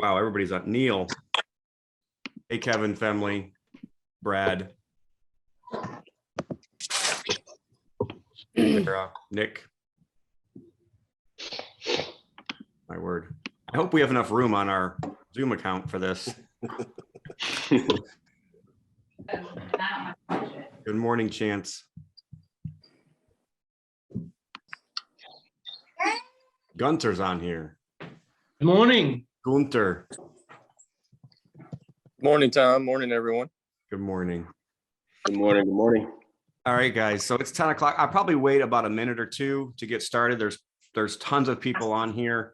Wow, everybody's on. Neil. Hey, Kevin, Femley, Brad, Sarah, Nick. My word. I hope we have enough room on our Zoom account for this. Good morning, Chance. Gunter's on here. Good morning. Gunter. Morning, Tom. Morning, everyone. Good morning. Good morning. Good morning. All right, guys. So it's 10 o'clock. I'll probably wait about a minute or two to get started. There's tons of people on here.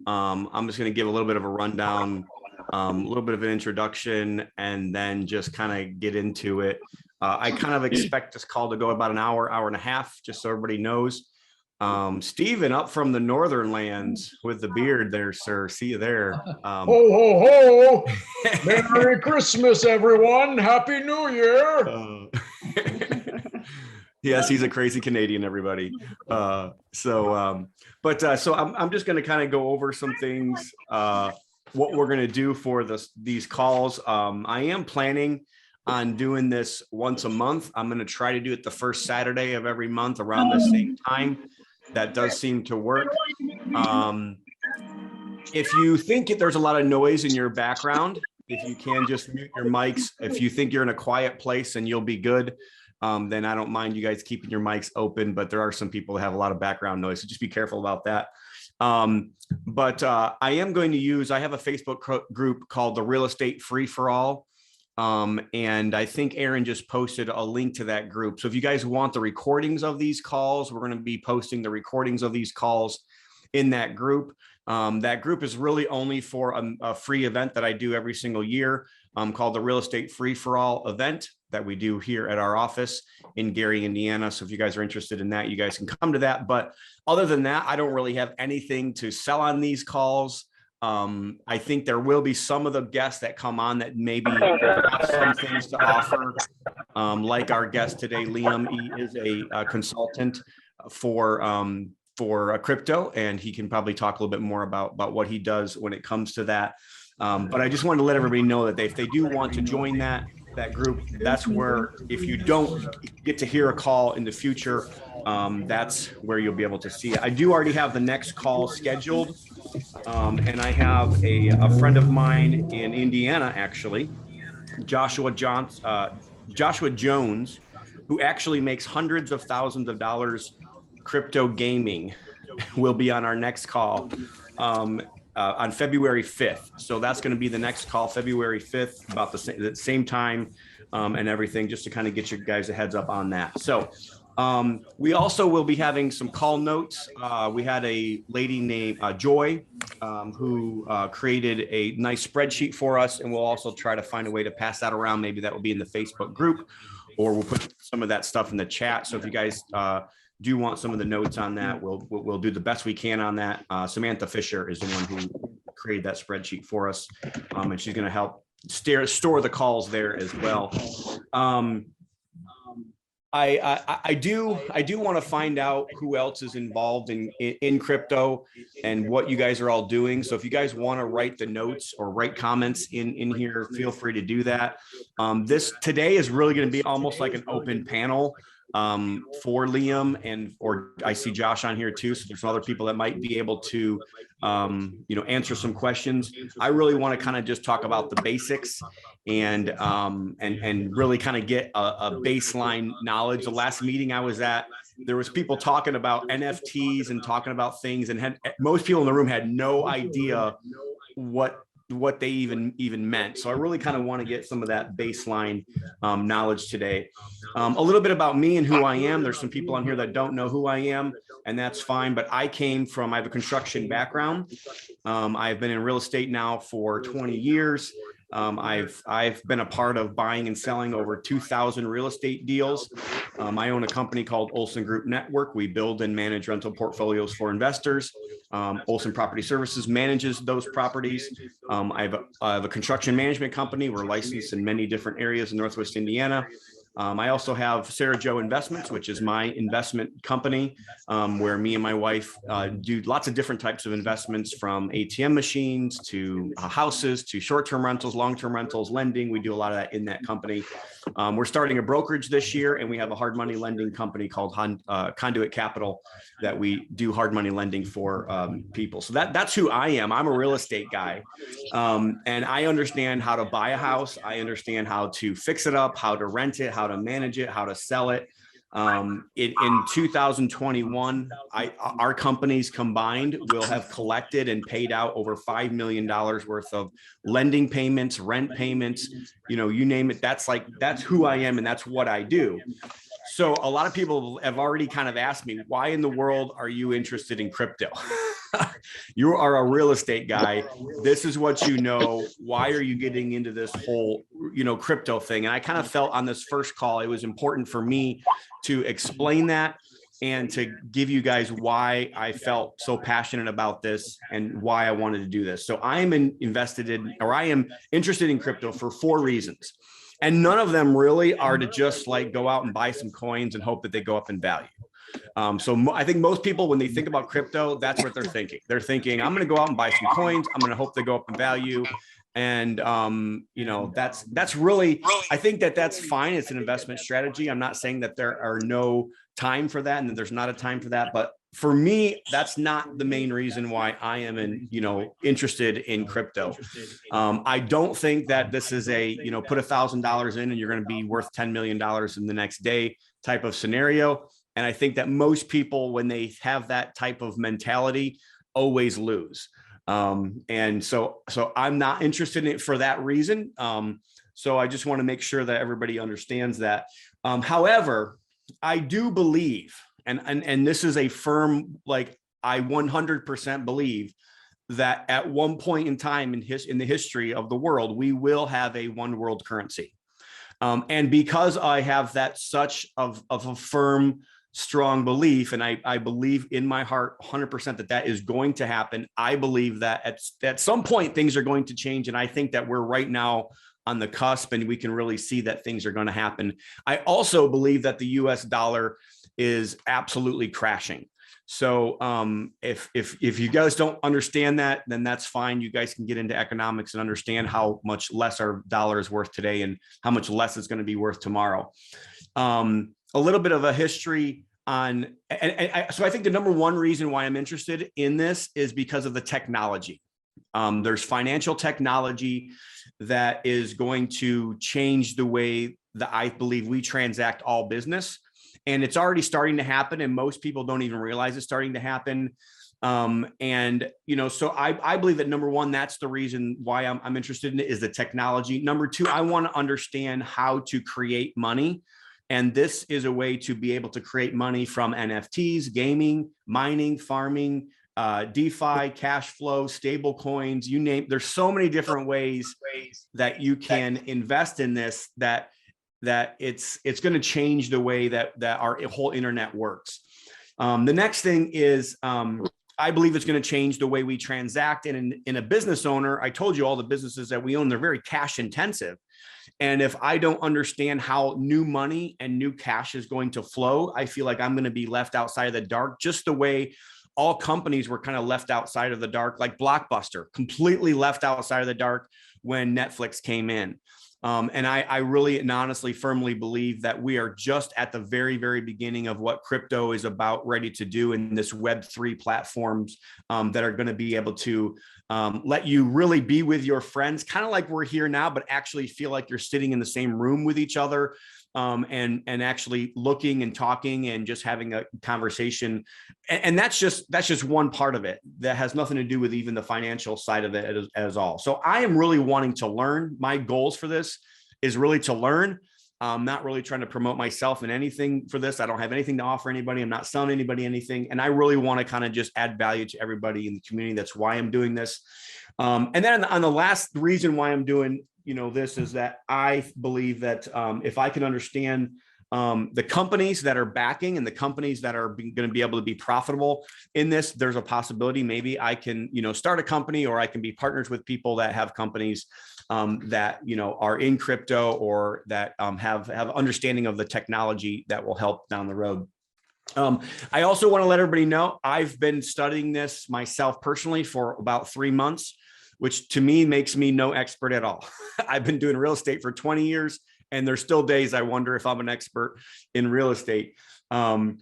I'm just going to give a little bit of a rundown, a little bit of an introduction, and then just kind of get into it. I kind of expect this call to go about an hour, hour and a half, just so everybody knows. Stephen up from the northern lands with the beard there, sir. See you there. Ho, ho, ho. Merry Christmas, everyone. Happy New Year. Yes, he's a crazy Canadian, everybody. So I'm just going to kind of go over some things, what we're going to do for these calls. I am planning on doing this once a month. I'm going to try to do it the first Saturday of every month around the same time. That does seem to work. If you think there's a lot of noise in your background, if you can just mute your mics. If you think you're in a quiet place and you'll be good, then I don't mind you guys keeping your mics open, but there are some people that have a lot of background noise, so just be careful about that. I am going to I have a Facebook group called the Real Estate Free for All. And I think Aaron just posted a link to that group. So if you guys want the recordings of these calls, we're going to be posting the recordings of these calls in that group. That group is really only for a free event that I do every single year, called the Real Estate Free for All event that we do here at our office in Gary, Indiana. So if you guys are interested in that, you guys can come to that. But other than that, I don't really have anything to sell on these calls. I think there will be some of the guests that come on that maybe have some things to offer. Like our guest today, Liam, he is a consultant for crypto, and he can probably talk a little bit more about what he does when it comes to that. But I just wanted to let everybody know that if they do want to join that group, that's where, if you don't get to hear a call in the future, that's where you'll be able to see it. I do already have the next call scheduled. And I have a friend of mine in Indiana, actually, Joshua Jones, who actually makes hundreds of thousands of dollars crypto gaming, will be on our next call on February 5th. So that's going to be the next call, February 5th, about the same time and everything, just to kind of get you guys a heads up on that. So we also will be having some call notes. We had a lady named Joy who created a nice spreadsheet for us, and we'll also try to find a way to pass that around. Maybe that will be in the Facebook group, or we'll put some of that stuff in the chat. So if you guys do want some of the notes on that, we'll do the best we can on that. Samantha Fisher is the one who created that spreadsheet for us, and she's going to help store the calls there as well. I do want to find out who else is involved in crypto and what you guys are all doing. So if you guys want to write the notes or write comments in here, feel free to do that. Today is really going to be almost like an open panel for Liam, or I see Josh on here too. So there's some other people that might be able to answer some questions. I really want to kind of just talk about the basics and really kind of get a baseline knowledge. The last meeting I was at, there was people talking about NFTs and talking about things, and most people in the room had no idea what they even meant. So I really kind of want to get some of that baseline knowledge today. A little bit about me and who I am. There's some people on here that don't know who I am, and that's fine. But I have a construction background. I've been in real estate now for 20 years. I've been a part of buying and selling over 2,000 real estate deals. I own a company called Olson Group Network. We build and manage rental portfolios for investors. Olson Property Services manages those properties. I have a construction management company. We're licensed in many different areas in Northwest Indiana. I also have Sarah Joe Investments, which is my investment company, where me and my wife do lots of different types of investments, from ATM machines to houses to short-term rentals, long-term rentals, lending. We do a lot of that in that company. We're starting a brokerage this year, and we have a hard money lending company called Conduit Capital that we do hard money lending for people. So that's who I am. I'm a real estate guy, and I understand how to buy a house. I understand how to fix it up, how to rent it, how to manage it, how to sell it. In 2021, our companies combined will have collected and paid out over $5 million worth of lending payments, rent payments, you name it. That's who I am, and that's what I do. So a lot of people have already kind of asked me, why in the world are you interested in crypto? You are a real estate guy. This is what you know. Why are you getting into this whole, crypto thing? And I kind of felt on this first call, it was important for me to explain that and to give you guys why I felt so passionate about this and why I wanted to do this. So I am interested in crypto for 4 reasons. And none of them really are to just go out and buy some coins and hope that they go up in value. So I think most people, when they think about crypto, that's what they're thinking. They're thinking, I'm going to go out and buy some coins. I'm going to hope they go up in value. And, that's really, I think that's fine. It's an investment strategy. I'm not saying that there are no time for that and that there's not a time for that. But for me, that's not the main reason why I am interested in crypto. I don't think that this is a, put $1,000 in and you're going to be worth $10 million in the next day type of scenario. And I think that most people, when they have that type of mentality, always lose. And so I'm not interested in it for that reason. So I just want to make sure that everybody understands that. However, I do believe, and this is a firm, I 100% believe that at one point in time in the history of the world, we will have a one world currency. And because I have that such of a firm, strong belief, and I believe in my heart 100% that is going to happen, I believe that at some point things are going to change. And I think that we're right now on the cusp, and we can really see that things are going to happen. I also believe that the US dollar is absolutely crashing. So if you guys don't understand that, then that's fine. You guys can get into economics and understand how much less our dollar is worth today and how much less it's going to be worth tomorrow. A little bit of a history on, so I think the number one reason why I'm interested in this is because of the technology. There's financial technology that is going to change the way that I believe we transact all business. And it's already starting to happen, and most people don't even realize it's starting to happen. So I believe that number one, that's the reason why I'm interested in it, is the technology. Number two, I want to understand how to create money. And this is a way to be able to create money from NFTs, gaming, mining, farming, DeFi, cash flow, stable coins, you name. There's so many different ways that you can invest in this that it's going to change the way that our whole internet works. The next thing is, I believe it's going to change the way we transact. And in a business owner, I told you all the businesses that we own, they're very cash intensive. And if I don't understand how new money and new cash is going to flow, I feel like I'm going to be left outside of the dark, just the way all companies were kind of left outside of the dark, like Blockbuster, completely left outside of the dark when Netflix came in. And I really and honestly firmly believe that we are just at the very, very beginning of what crypto is about ready to do in this Web3 platforms that are going to be able to let you really be with your friends, kind of like we're here now, but actually feel like you're sitting in the same room with each other, and actually looking and talking and just having a conversation. And that's just one part of it that has nothing to do with even the financial side of it as all. So I am really wanting to learn. My goals for this is really to learn. I'm not really trying to promote myself in anything for this. I don't have anything to offer anybody. I'm not selling anybody anything. And I really want to kind of just add value to everybody in the community. That's why I'm doing this. And then on the last reason why I'm doing this is that I believe that if I can understand the companies that are backing and the companies that are going to be able to be profitable in this, there's a possibility maybe I can, start a company, or I can be partners with people that have companies that, are in crypto, or that have understanding of the technology that will help down the road. I also want to let everybody know I've been studying this myself personally for about 3 months, which to me makes me no expert at all. I've been doing real estate for 20 years, and there's still days I wonder if I'm an expert in real estate. So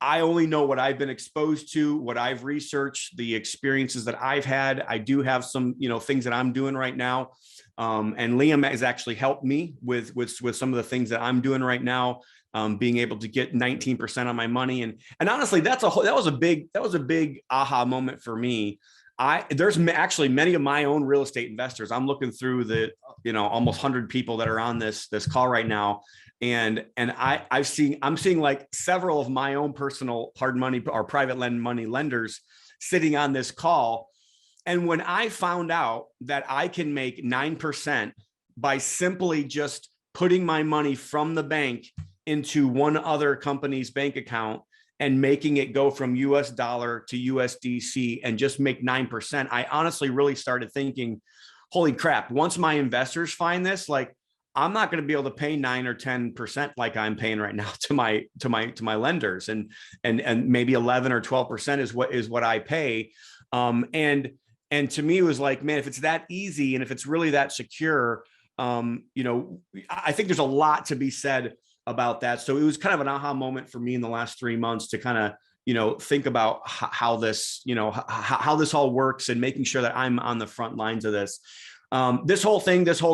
I only know what I've been exposed to, what I've researched, the experiences that I've had. I do have some, things that I'm doing right now. And Liam has actually helped me with some of the things that I'm doing right now. Being able to get 19% on my money. And honestly, that was a big aha moment for me. There's actually many of my own real estate investors. I'm looking through the, almost 100 people that are on this call right now. And I'm seeing like several of my own personal hard money or private money lenders sitting on this call. And when I found out that I can make 9% by simply just putting my money from the bank into one other company's bank account and making it go from US dollar to USDC and just make 9%, I honestly really started thinking, holy crap, once my investors find this, like, I'm not going to be able to pay 9 or 10% like I'm paying right now to my lenders, and maybe 11 or 12% is what I pay. And to me, it was like, man, if it's that easy and if it's really that secure, I think there's a lot to be said about that. So it was kind of an aha moment for me in the last 3 months to kind of, think about how this, how this all works, and making sure that I'm on the front lines of this. This whole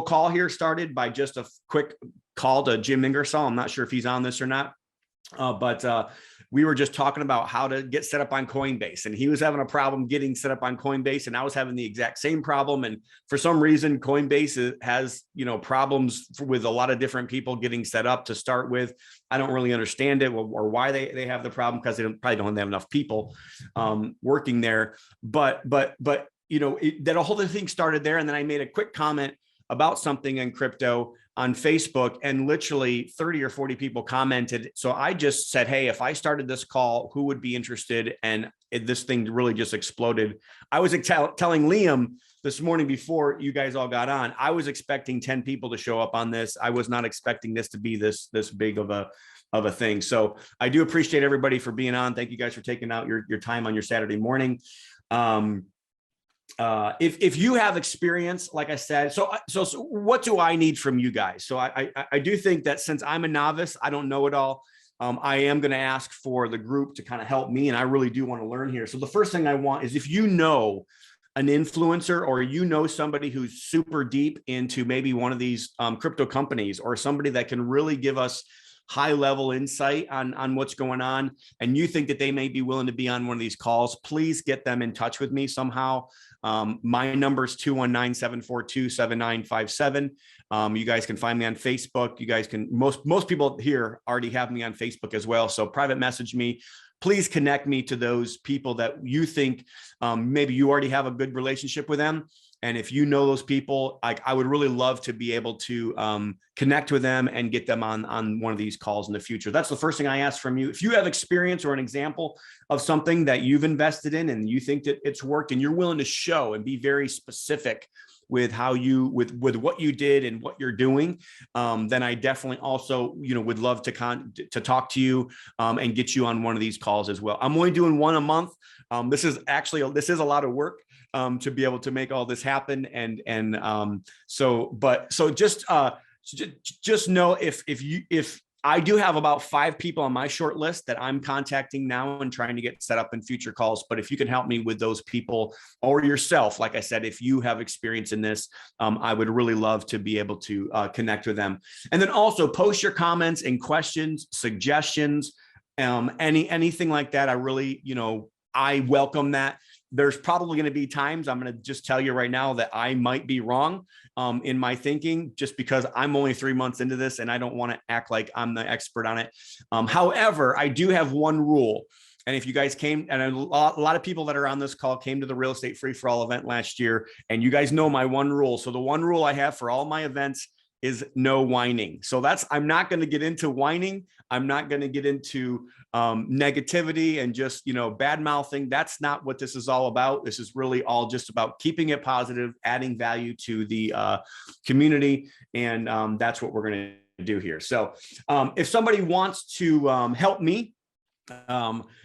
call here started by just a quick call to Jim Ingersoll. I'm not sure if he's on this or not, but we were just talking about how to get set up on Coinbase, and he was having a problem getting set up on Coinbase, and I was having the exact same problem. And for some reason, Coinbase has, problems with a lot of different people getting set up to start with. I don't really understand it or why they have the problem, because they probably don't have enough people working there. But that whole thing started there. And then I made a quick comment about something in crypto on Facebook, and literally 30 or 40 people commented. So I just said, hey, if I started this call, who would be interested? And this thing really just exploded. I was telling Liam this morning before you guys all got on, I was expecting 10 people to show up on this. I was not expecting this to be this big of a thing. So I do appreciate everybody for being on. Thank you guys for taking out your time on your Saturday morning. If you have experience, like I said, so what do I need from you guys? So I do think that since I'm a novice, I don't know it all. I am going to ask for the group to kind of help me, and I really do want to learn here. So the first thing I want is, if you know an influencer, or somebody who's super deep into maybe one of these crypto companies, or somebody that can really give us high level insight on what's going on, and you think that they may be willing to be on one of these calls, please get them in touch with me somehow. My number is 219-742-7957. You guys can find me on Facebook. You guys can, most people here already have me on Facebook as well. So private message me. Please connect me to those people that you think maybe you already have a good relationship with them. And if you know those people, I would really love to be able to connect with them and get them on one of these calls in the future. That's the first thing I ask from you. If you have experience or an example of something that you've invested in and you think that it's worked, and you're willing to show and be very specific with how you, with what you did and what you're doing, then I definitely also, would love to talk to you and get you on one of these calls as well. I'm only doing one a month. This is a lot of work to be able to make all this happen. So just know if I do have about 5 people on my short list that I'm contacting now and trying to get set up in future calls. But if you can help me with those people, or yourself, like I said, if you have experience in this, I would really love to be able to connect with them. And then also post your comments and questions, suggestions, anything like that. I really, I welcome that. There's probably going to be times, I'm going to just tell you right now, that I might be wrong in my thinking, just because I'm only 3 months into this and I don't want to act like I'm the expert on it. However, I do have one rule. And if you guys came, and a lot of people that are on this call came to the Real Estate Free for All event last year, and you guys know my one rule. So the one rule I have for all my events is no whining. So I'm not going to get into whining. I'm not going to get into negativity and just, bad mouthing. That's not what this is all about. This is really all just about keeping it positive, adding value to the community. And that's what we're going to do here. So if somebody wants to help me,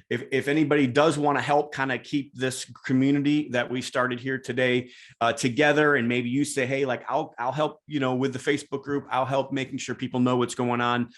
if anybody does want to help kind of keep this community that we started here today together, and maybe you say, hey, like I'll help, with the Facebook group, I'll help making sure people know what's going on.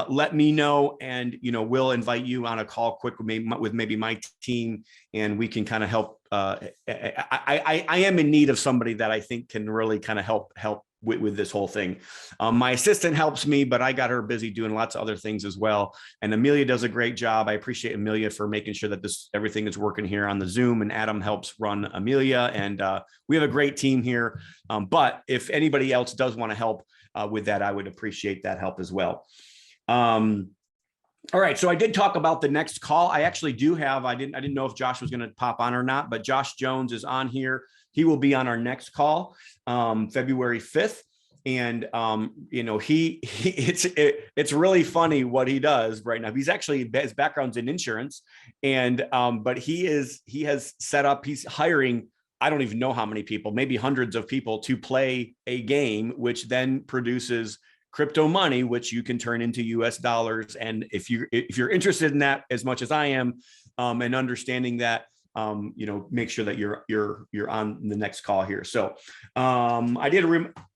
Let me know, and we'll invite you on a call quick with maybe my team, and we can kind of help. I am in need of somebody that I think can really kind of help with this whole thing. My assistant helps me, but I got her busy doing lots of other things as well. And Amelia does a great job. I appreciate Amelia for making sure that everything is working here on the Zoom, and Adam helps run Amelia. And we have a great team here. But if anybody else does want to help with that, I would appreciate that help as well. All right, so I did talk about the next call. I actually do have, I didn't know if Josh was going to pop on or not, but Josh Jones is on here. He will be on our next call, February 5th. And, it's really funny what he does right now. He's actually, his background's in insurance, and, but he's hiring, I don't even know how many people, maybe hundreds of people to play a game, which then produces crypto money, which you can turn into US dollars. And if you're interested in that as much as I am, and understanding that, make sure that you're on the next call here. So I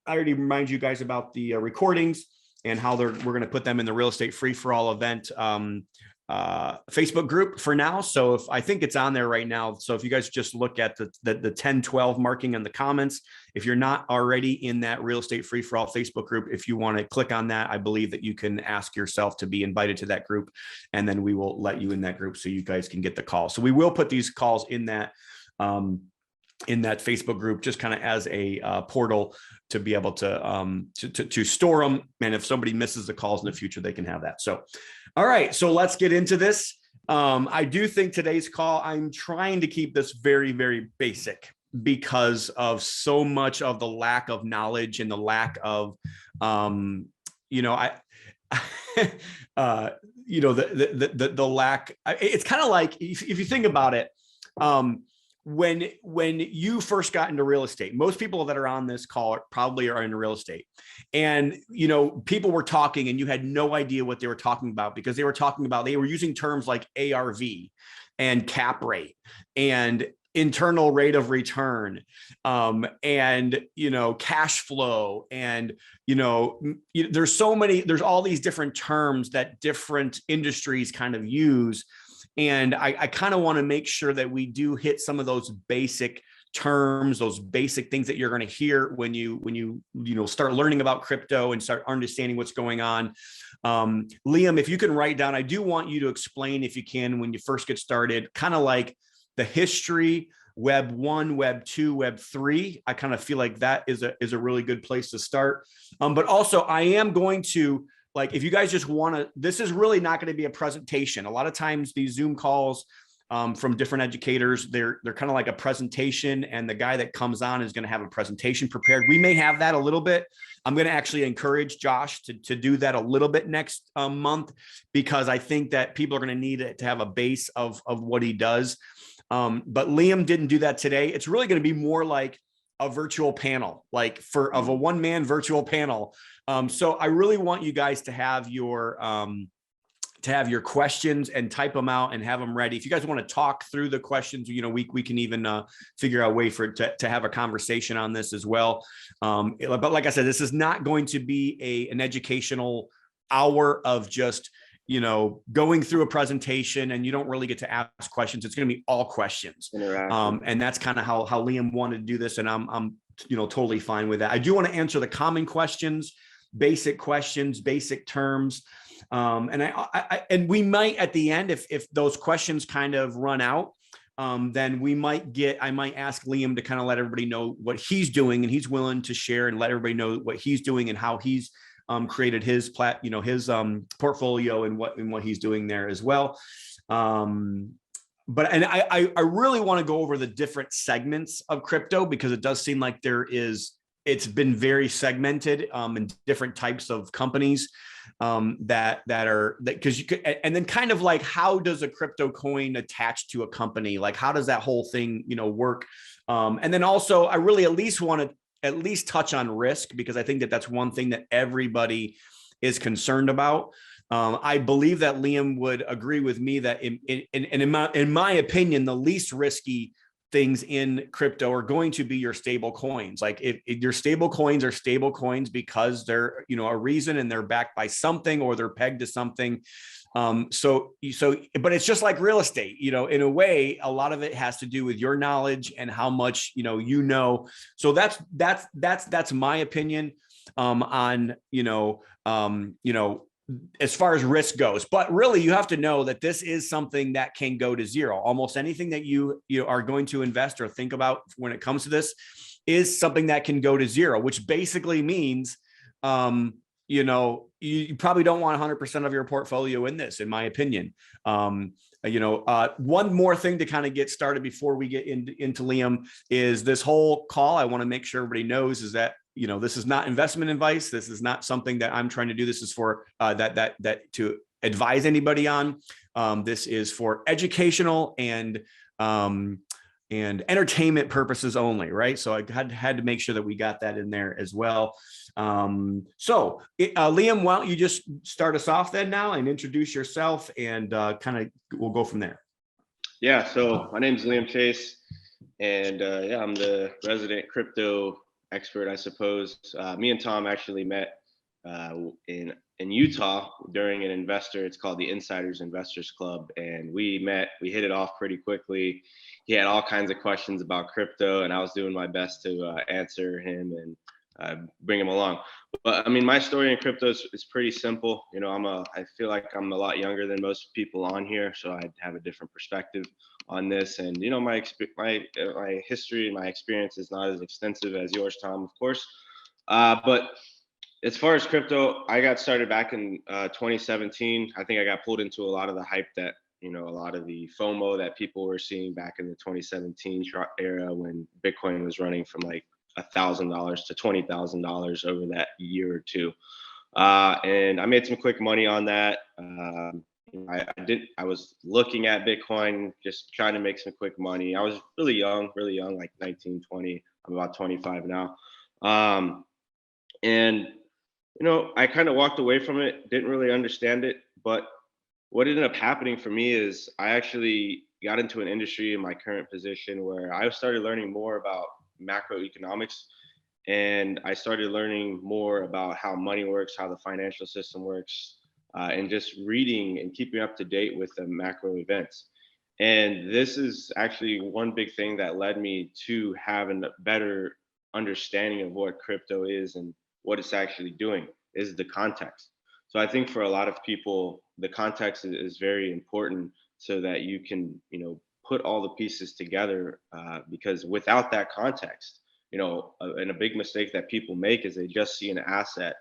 already remind you guys about the recordings and how we're going to put them in the Real Estate Free for All event Facebook group for now. So I think it's on there right now. So if you guys just look at the 1012 marking in the comments, if you're not already in that Real Estate Free for All Facebook group, if you want to click on that, I believe that you can ask yourself to be invited to that group, and then we will let you in that group so you guys can get the call. So we will put these calls in that Facebook group, just kind of as a portal to be able to store them. And if somebody misses the calls in the future, they can have that. So, all right, so let's get into this. I do think today's call, I'm trying to keep this very, very basic because of so much of the lack of knowledge and the lack of, the lack. It's kind of like, if you think about it, when you first got into real estate, most people that are on this call probably are in real estate, and people were talking and you had no idea what they were talking about, because they were using terms like ARV and cap rate and internal rate of return, and cash flow, and there's all these different terms that different industries kind of use. And I kind of want to make sure that we do hit some of those basic terms, those basic things that you're going to hear when you start learning about crypto and start understanding what's going on. Liam, if you can write down, I do want you to explain, if you can, when you first get started, kind of like the history, Web 1, Web 2, Web 3. I kind of feel like that is a really good place to start. But also I am going to, like, if you guys just want to, this is really not going to be a presentation. A lot of times these Zoom calls from different educators, they're kind of like a presentation, and the guy that comes on is going to have a presentation prepared. We may have that a little bit. I'm going to actually encourage Josh to do that a little bit next month, because I think that people are going to need it to have a base of what he does. But Liam didn't do that today. It's really going to be more like a virtual panel, of a one-man virtual panel. So I really want you guys to have your questions and type them out and have them ready. If you guys want to talk through the questions, we can even figure out a way for it to have a conversation on this as well. But like I said, this is not going to be an educational hour of just going through a presentation and you don't really get to ask questions. It's going to be all questions. And that's kind of how Liam wanted to do this. And I'm totally fine with that. I do want to answer the common questions, basic terms. And we might, at the end, if those questions kind of run out, then I might ask Liam to kind of let everybody know what he's doing, and he's willing to share and let everybody know what he's doing and how he's created his portfolio and what he's doing there as well. But I really want to go over the different segments of crypto, because it does seem like there is it's been very segmented in different types of companies that are because you could, and then kind of like, how does a crypto coin attach to a company? Like, how does that whole thing, work? And then also, I really at least want to at least touch on risk, because I think that that's one thing that everybody is concerned about. I believe that Liam would agree with me that in my opinion, the least risky things in crypto are going to be your stable coins. Like if your stable coins are stable coins because they're, a reason, and they're backed by something, or they're pegged to something. So, but it's just like real estate, in a way, a lot of it has to do with your knowledge and how much, so that's my opinion, on, as far as risk goes. But really, you have to know that this is something that can go to zero. Almost anything that you are going to invest or think about when it comes to this is something that can go to zero, which basically means, you probably don't want 100% of your portfolio in this, in my opinion. One more thing to kind of get started before we get into Liam is this whole call. I want to make sure everybody knows is that, this is not investment advice. This is not something that I'm trying to do. This is for that to advise anybody on. This is for educational and entertainment purposes only, right? So I had to make sure that we got that in there as well. So Liam, why don't you just start us off then now and introduce yourself, and kind of we'll go from there. Yeah, so my name is Liam Chase, and I'm the resident crypto expert, I suppose. Me and Tom actually met in Utah during an investor. It's called the Insiders Investors Club, and we hit it off pretty quickly. He had all kinds of questions about crypto, and I was doing my best to answer him and bring him along. But I mean, my story in crypto is pretty simple. I feel like I'm a lot younger than most people on here, so I have a different perspective on this. And my history and my experience is not as extensive as yours, Tom, of course. But as far as crypto, I got started back in 2017. I think I got pulled into a lot of the hype that, a lot of the FOMO that people were seeing back in the 2017 era, when Bitcoin was running from like $1,000 to $20,000 over that year or two. And I made some quick money on that. I was looking at Bitcoin, just trying to make some quick money. I was really young, like 19, 20. I'm about 25 now. And, I kind of walked away from it, didn't really understand it. But what ended up happening for me is I actually got into an industry in my current position where I started learning more about macroeconomics, and I started learning more about how money works, how the financial system works, and just reading and keeping up to date with the macro events. And this is actually one big thing that led me to having a better understanding of what crypto is and what it's actually doing, is the context. So I think for a lot of people, the context is very important, so that you can, put all the pieces together, because without that context, and a big mistake that people make is they just see an asset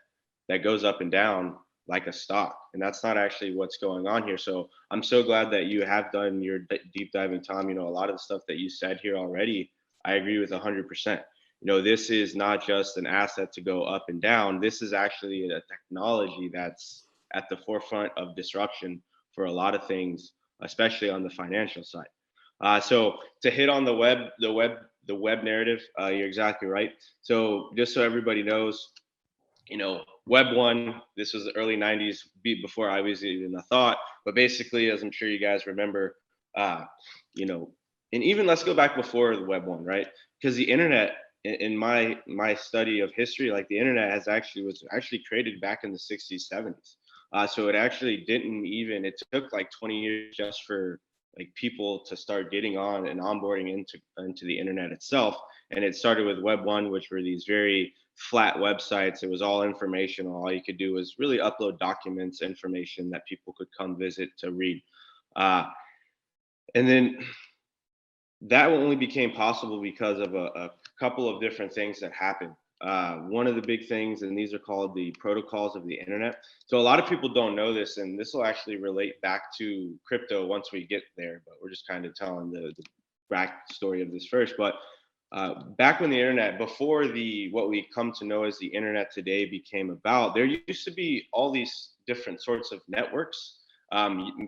that goes up and down like a stock, and that's not actually what's going on here. So I'm so glad that you have done your deep diving, Tom. A lot of the stuff that you said here already, I agree with 100%. This is not just an asset to go up and down. This is actually a technology that's at the forefront of disruption for a lot of things, especially on the financial side. So to hit on the web narrative, you're exactly right. So just so everybody knows, Web 1, this was the early 90s, before I was even a thought. But basically, as I'm sure you guys remember, and even let's go back before the Web 1, right? Because the internet, in my study of history, like the internet was actually created back in the 60s, 70s. So it actually it took like 20 years just for like people to start getting on and onboarding into the internet itself. And it started with Web 1, which were these very flat websites. It was all informational. All you could do was really upload documents, information that people could come visit to read. And then that only became possible because of a couple of different things that happened. One of the big things, and these are called the protocols of the internet. So a lot of people don't know this, and this will actually relate back to crypto once we get there, but we're just kind of telling the back story of this first. But back when the internet, before what we come to know as the internet today became about, there used to be all these different sorts of networks.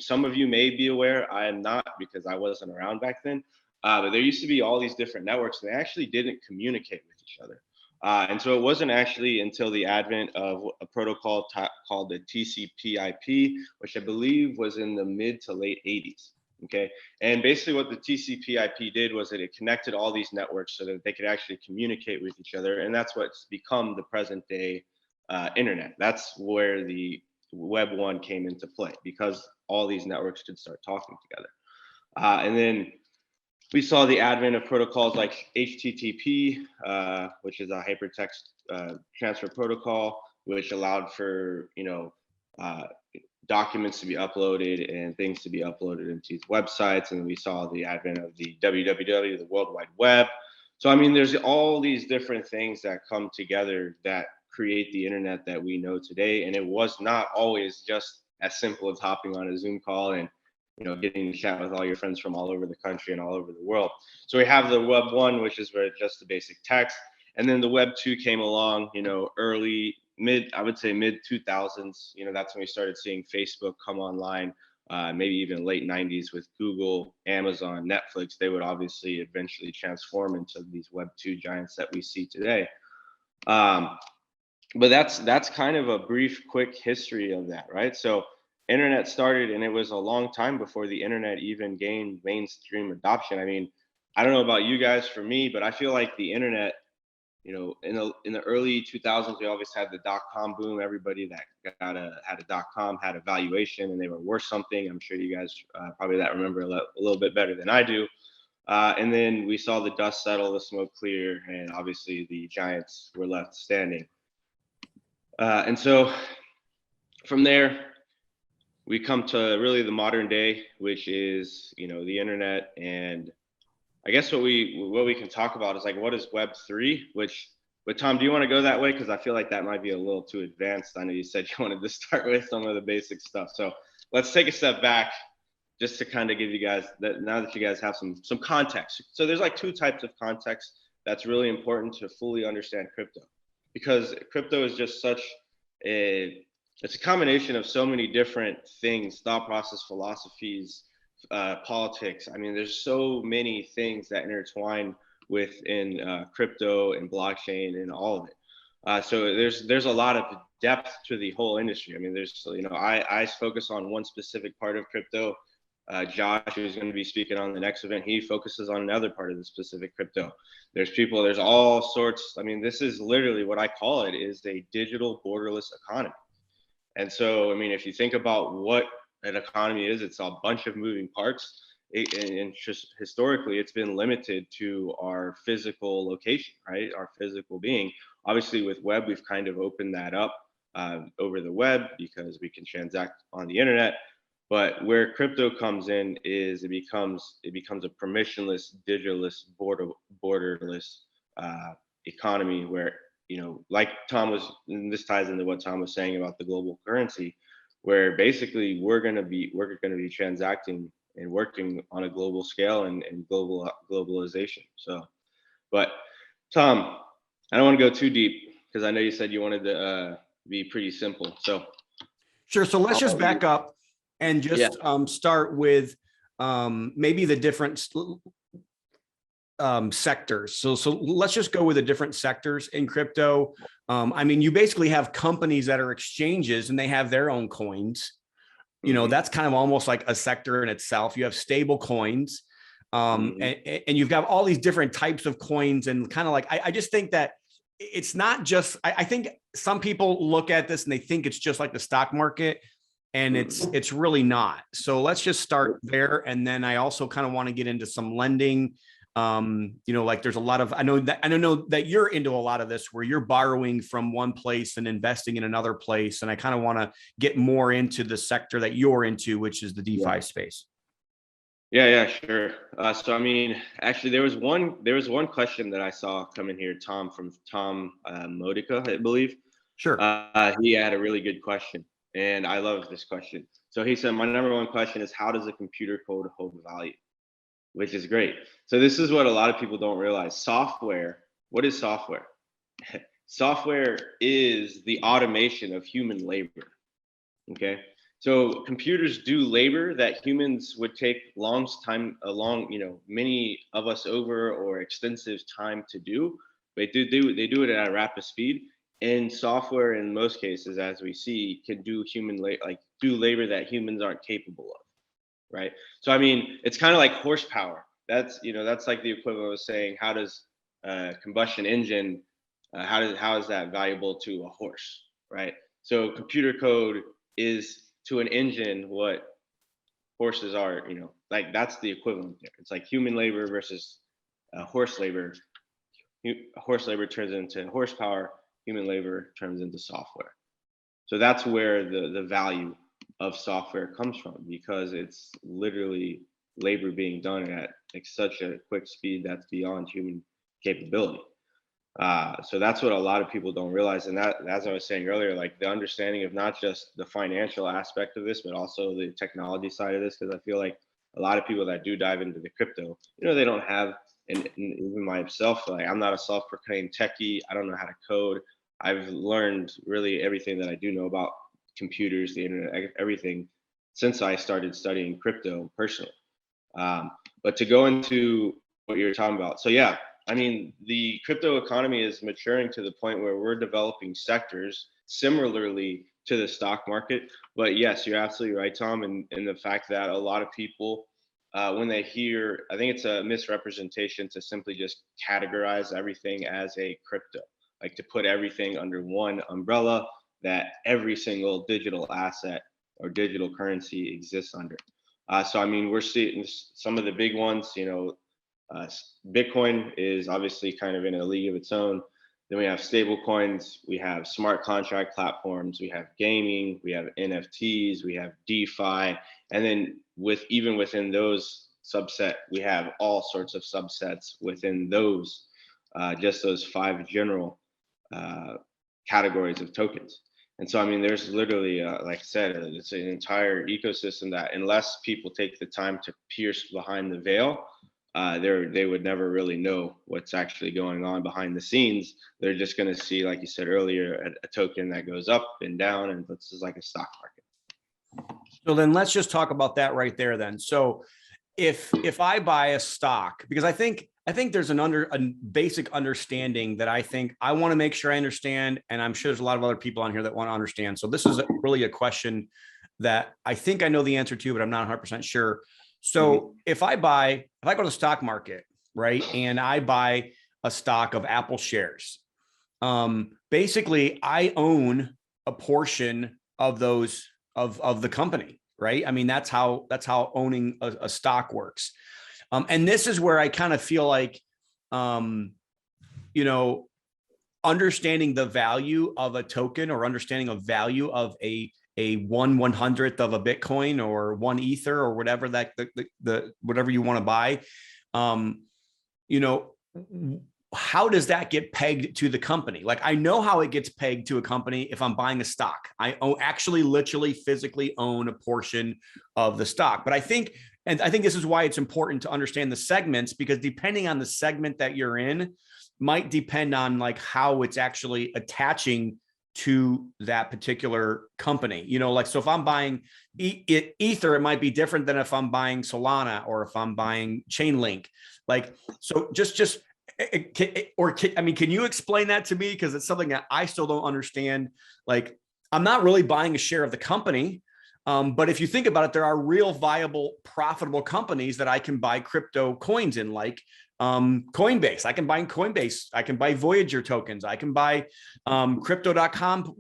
Some of you may be aware, I am not because I wasn't around back then, but there used to be all these different networks and they actually didn't communicate with each other. And so it wasn't actually until the advent of a protocol called the TCP/IP, which I believe was in the mid to late 80s. Okay, and basically what the TCP/IP did was that it connected all these networks so that they could actually communicate with each other, and that's what's become the present day internet. That's where the Web 1 came into play, because all these networks could start talking together. And then we saw the advent of protocols like HTTP, which is a hypertext transfer protocol, which allowed for, documents to be uploaded and things to be uploaded into these websites. And we saw the advent of the WWW, the World Wide Web. So, I mean, there's all these different things that come together that create the internet that we know today. And it was not always just as simple as hopping on a Zoom call and, getting to chat with all your friends from all over the country and all over the world. So we have the Web 1, which is where just the basic text. And then the Web 2 came along, I would say mid 2000s. That's when we started seeing Facebook come online, maybe even late 90s with Google, Amazon, Netflix. They would obviously eventually transform into these Web 2 giants that we see today. But that's kind of a brief, quick history of that, right? So internet started, and it was a long time before the internet even gained mainstream adoption. I mean, I don't know about you guys, for me, but I feel like the internet, in the early 2000s, we always had the .com boom. Everybody that had a .com had a valuation, and they were worth something. I'm sure you guys probably remember a little bit better than I do. And then we saw the dust settle, the smoke clear, and obviously the giants were left standing. And so from there, we come to really the modern day, which is, the internet. And I guess what we can talk about is like, what is Web 3, but Tom, do you want to go that way? Because I feel like that might be a little too advanced. I know you said you wanted to start with some of the basic stuff. So let's take a step back just to kind of give you guys that, now that you guys have some context. So there's like two types of context that's really important to fully understand crypto, because crypto is just it's a combination of so many different things, thought process, philosophies, politics. I mean, there's so many things that intertwine within crypto and blockchain and all of it. So there's a lot of depth to the whole industry. I mean, I focus on one specific part of crypto. Josh, who's going to be speaking on the next event, he focuses on another part of the specific crypto. There's all sorts. I mean, this is literally what I call it, is a digital borderless economy. And so, I mean, if you think about what an economy is, it's a bunch of moving parts. And just historically, it's been limited to our physical location, right? Our physical being. Obviously, with web, we've kind of opened that up over the web because we can transact on the internet. But where crypto comes in is it becomes a permissionless, digitalist, borderless economy where, like Tom was, and this ties into what Tom was saying about the global currency, where basically we're going to be transacting and working on a global scale and globalization. So, but Tom, I don't want to go too deep because I know you said you wanted to be pretty simple. So sure. So let's just back up and just start with maybe the different sectors. So let's just go with the different sectors in crypto. I mean, you basically have companies that are exchanges and they have their own coins. That's kind of almost like a sector in itself. You have stable coins, and you've got all these different types of coins, and kind of like, I just think that it's not just, I think some people look at this and they think it's just like the stock market, and it's really not. So let's just start there. And then I also kind of want to get into some lending. Like there's a lot of, I know that you're into a lot of this where you're borrowing from one place and investing in another place. And I kind of want to get more into the sector that you're into, which is the DeFi space. Yeah, sure. So, I mean, actually there was one question that I saw come in here, Tom, from Tom Modica, I believe. Sure. He had a really good question and I love this question. So he said, my number one question is, how does a computer code hold value? which is great. So this is what a lot of people don't realize. Software, what is software? Software is the automation of human labor, okay? So computers do labor that humans would take many of us over or extensive time to do. They do it at a rapid speed. And software, in most cases, as we see, can do do labor that humans aren't capable of, right? So I mean, it's kind of like horsepower. That's like the equivalent of saying, how does combustion engine, how is that valuable to a horse, right? So computer code is to an engine what horses are, like that's the equivalent there. It's like human labor versus horse labor. Horse labor turns into horsepower, human labor turns into software. So that's where the value of software comes from, because it's literally labor being done at like such a quick speed that's beyond human capability. So that's what a lot of people don't realize. And that, as I was saying earlier, like the understanding of not just the financial aspect of this, but also the technology side of this, because I feel like a lot of people that do dive into the crypto, they don't have, and even myself, like I'm not a self-proclaimed techie. I don't know how to code. I've learned really everything that I do know about computers, the internet, everything since I started studying crypto personally. But to go into what you're talking about, so yeah, I mean, the crypto economy is maturing to the point where we're developing sectors similarly to the stock market. But yes, you're absolutely right, Tom, in the fact that a lot of people, when they hear, I think it's a misrepresentation to simply just categorize everything as a crypto, like to put everything under one umbrella that every single digital asset or digital currency exists under. So, I mean, we're seeing some of the big ones, Bitcoin is obviously kind of in a league of its own. Then we have stable coins, we have smart contract platforms, we have gaming, we have NFTs, we have DeFi, and then even within those subset, we have all sorts of subsets within those, just those 5 general categories of tokens. And so, I mean, there's literally, like I said, it's an entire ecosystem that, unless people take the time to pierce behind the veil, they would never really know what's actually going on behind the scenes. They're just going to see, like you said earlier, a token that goes up and down, and this is like a stock market. So then let's just talk about that right there then. So if I buy a stock, because I think there's a basic understanding that I think I want to make sure I understand, and I'm sure there's a lot of other people on here that want to understand. So this is really a question that I think I know the answer to, but I'm not 100% sure. So if I go to the stock market, right, and I buy a stock of Apple shares, basically I own a portion of those of the company, right? I mean, that's how owning a stock works. And this is where I kind of feel like, understanding the value of a token, or understanding a value of a 1/100th of a Bitcoin or 1 Ether or whatever whatever you want to buy, how does that get pegged to the company? Like, I know how it gets pegged to a company if I'm buying a stock. I actually literally physically own a portion of the stock. But I think this is why it's important to understand the segments, because depending on the segment that you're in might depend on like how it's actually attaching to that particular company. So if I'm buying Ether, it might be different than if I'm buying Solana or if I'm buying Chainlink. Like, so can you explain that to me? Because it's something that I still don't understand. Like, I'm not really buying a share of the company. But if you think about it, there are real viable, profitable companies that I can buy crypto coins in, like Coinbase. I can buy Coinbase. I can buy Voyager tokens. I can buy crypto.com,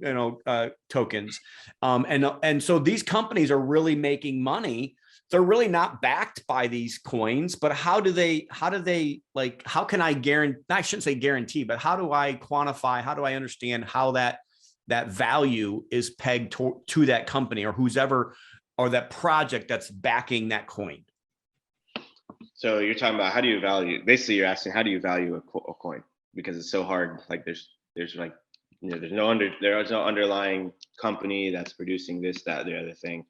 tokens. And so these companies are really making money. They're really not backed by these coins, but how can I guarantee, I shouldn't say guarantee, but how do I quantify, how do I understand how that value is pegged to that company or or that project that's backing that coin? So you're talking about, how do you value, basically you're asking, how do you value a coin? Because it's so hard. Like there's like, there is no underlying company that's producing this, that, the other thing.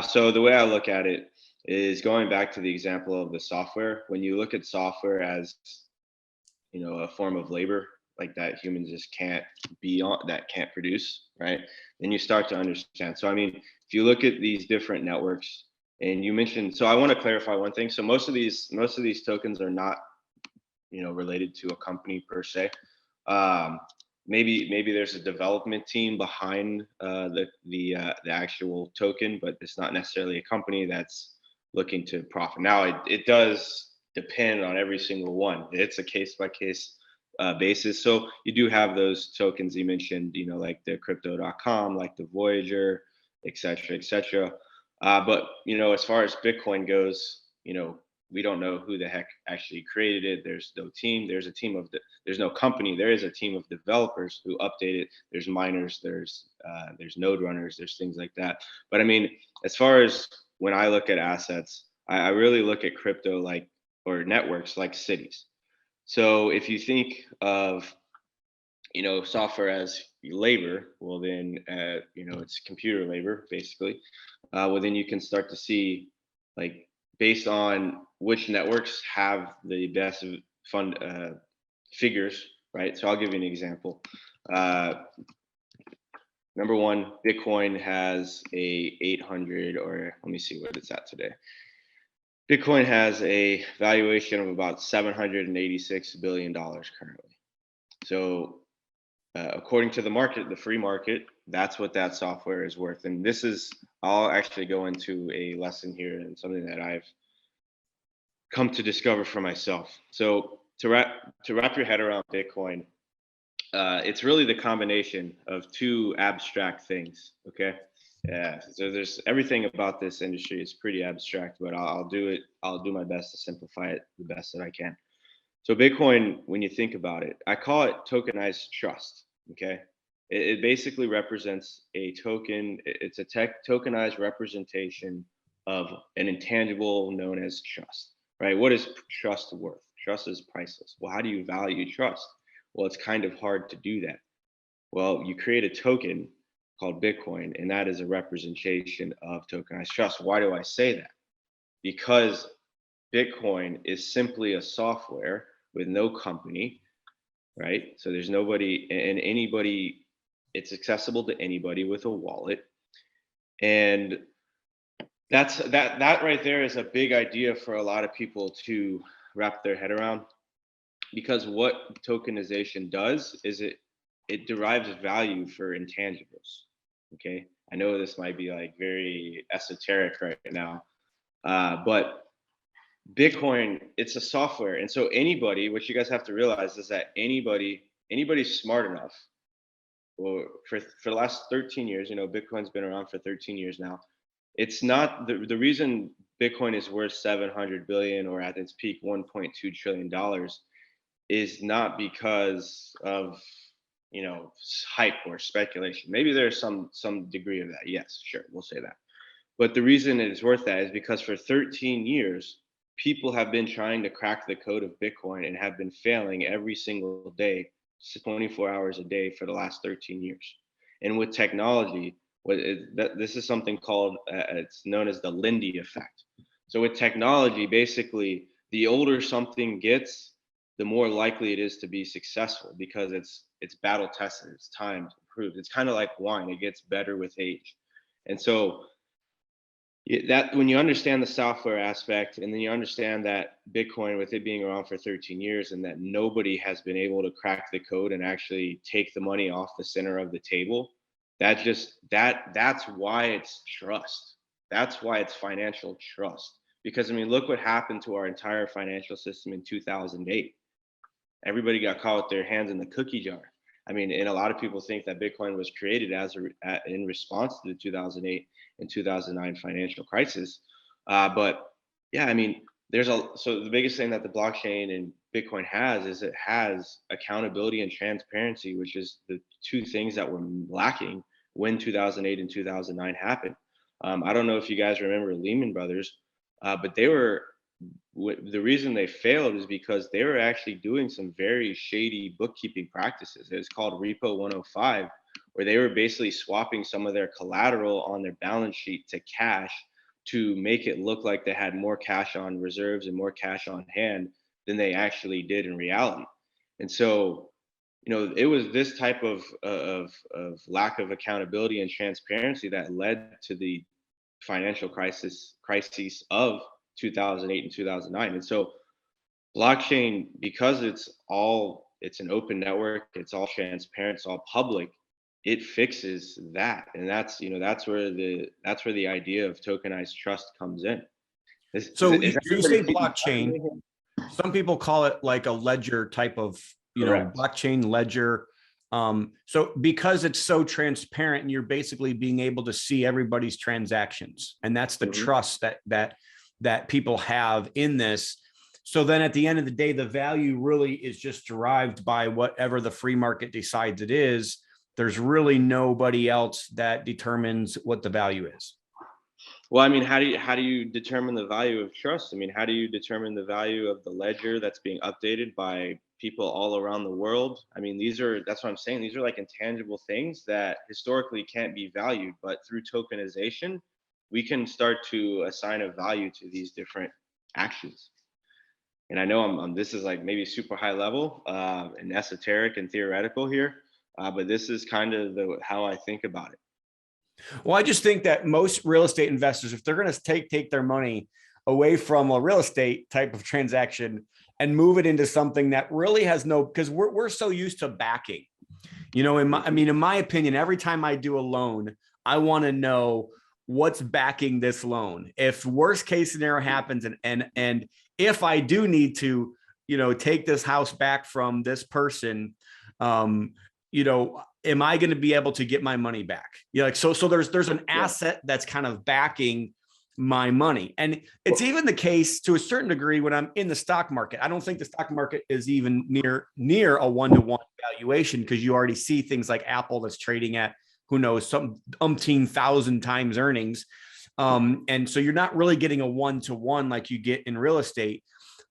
So the way I look at it is going back to the example of the software. When you look at software as, you know, a form of labor, like that humans just can't be on, that can't produce, right? Then you start to understand. So I mean, if you look at these different networks, and you mentioned, so I want to clarify one thing. So most of these tokens are not, you know, related to a company per se. Maybe there's a development team behind the actual token, but it's not necessarily a company that's looking to profit. Now it does depend on every single one. It's a case by case basis. So you do have those tokens you mentioned, you know, like the crypto.com, like the Voyager, et cetera, et cetera. But, you know, as far as Bitcoin goes, you know, we don't know who the heck actually created it. There's no team. There's a team of there's no company. There is a team of developers who update it. There's miners. There's node runners. There's things like that. But I mean, as far as when I look at assets, I really look at crypto like, or networks like cities. So if you think of, you know, software as labor, well then, you know, it's computer labor basically. Well then you can start to see, like, based on which networks have the best fund figures, right? So I'll give you an example. Number one, Bitcoin has a 800, or let me see what it's at today. Bitcoin has a valuation of about $786 billion currently. So according to the market, the free market, that's what that software is worth. And this is, I'll actually go into a lesson here and something that I've come to discover for myself. So to wrap your head around Bitcoin, it's really the combination of two abstract things. Okay. Yeah. So there's everything about this industry is pretty abstract, but I'll do my best to simplify it the best that I can. So Bitcoin, when you think about it, I call it tokenized trust. Okay. It basically represents a token. It's a tokenized representation of an intangible known as trust, right? What is trust worth? Trust is priceless. Well, how do you value trust? Well, it's kind of hard to do that. Well, you create a token called Bitcoin, and that is a representation of tokenized trust. Why do I say that? Because Bitcoin is simply a software with no company, right? So there's nobody, and anybody, it's accessible to anybody with a wallet. And that right there is a big idea for a lot of people to wrap their head around, because what tokenization does is it derives value for intangibles. Okay, I know this might be like very esoteric right now, but Bitcoin, it's a software. And so anybody, what you guys have to realize is that anybody smart enough, or for the last 13 years, you know, Bitcoin's been around for 13 years now. It's not the reason Bitcoin is worth 700 billion, or at its peak $1.2 trillion, is not because of, you know, hype or speculation. Maybe there's some degree of that. Yes, sure, we'll say that. But the reason it is worth that is because for 13 years, people have been trying to crack the code of Bitcoin and have been failing every single day, 24 hours a day for the last 13 years. And with technology, this is something called, it's known as the Lindy Effect. So with technology, basically, the older something gets, the more likely it is to be successful, because it's battle tested, it's timed, improved. It's kind of like wine, it gets better with age. And so that, when you understand the software aspect, and then you understand that Bitcoin, with it being around for 13 years, and that nobody has been able to crack the code and actually take the money off the center of the table, that's why it's trust. That's why it's financial trust. Because I mean, look what happened to our entire financial system in 2008. Everybody got caught with their hands in the cookie jar. I mean, and a lot of people think that Bitcoin was created in response to the 2008 and 2009 financial crisis. But yeah, I mean, so the biggest thing that the blockchain and Bitcoin has is it has accountability and transparency, which is the two things that were lacking when 2008 and 2009 happened. I don't know if you guys remember Lehman Brothers, but the reason they failed is because they were actually doing some very shady bookkeeping practices. It's called Repo 105, where they were basically swapping some of their collateral on their balance sheet to cash to make it look like they had more cash on reserves and more cash on hand than they actually did in reality. And so, it was this type of lack of accountability and transparency that led to the financial crises of 2008 and 2009. And so blockchain, because it's an open network, it's all transparent, it's all public, it fixes that. And that's where the idea of tokenized trust comes in. So you say blockchain, some people call it like a ledger type of, Correct. blockchain ledger. So because it's so transparent and you're basically being able to see everybody's transactions, and that's the trust that people have in this. So then at the end of the day, the value really is just derived by whatever the free market decides it is. There's really nobody else that determines what the value is. Well, I mean, how do you determine the value of trust? I mean, how do you determine the value of the ledger that's being updated by people all around the world? I mean, that's what I'm saying. These are like intangible things that historically can't be valued, but through tokenization, we can start to assign a value to these different actions. And I know this is like maybe super high level and esoteric and theoretical here, but this is kind of how I think about it. Well, I just think that most real estate investors, if they're going to take their money away from a real estate type of transaction and move it into something that really has because we're so used to backing, in my opinion, every time I do a loan, I want to know what's backing this loan. If worst case scenario happens and if I do need to, take this house back from this person, am I going to be able to get my money back? So there's an asset that's kind of backing my money. And it's even the case to a certain degree when I'm in the stock market. I don't think the stock market is even near a one-to-one valuation, because you already see things like Apple that's trading at, who knows, some umpteen thousand times earnings. And so you're not really getting a one-to-one like you get in real estate.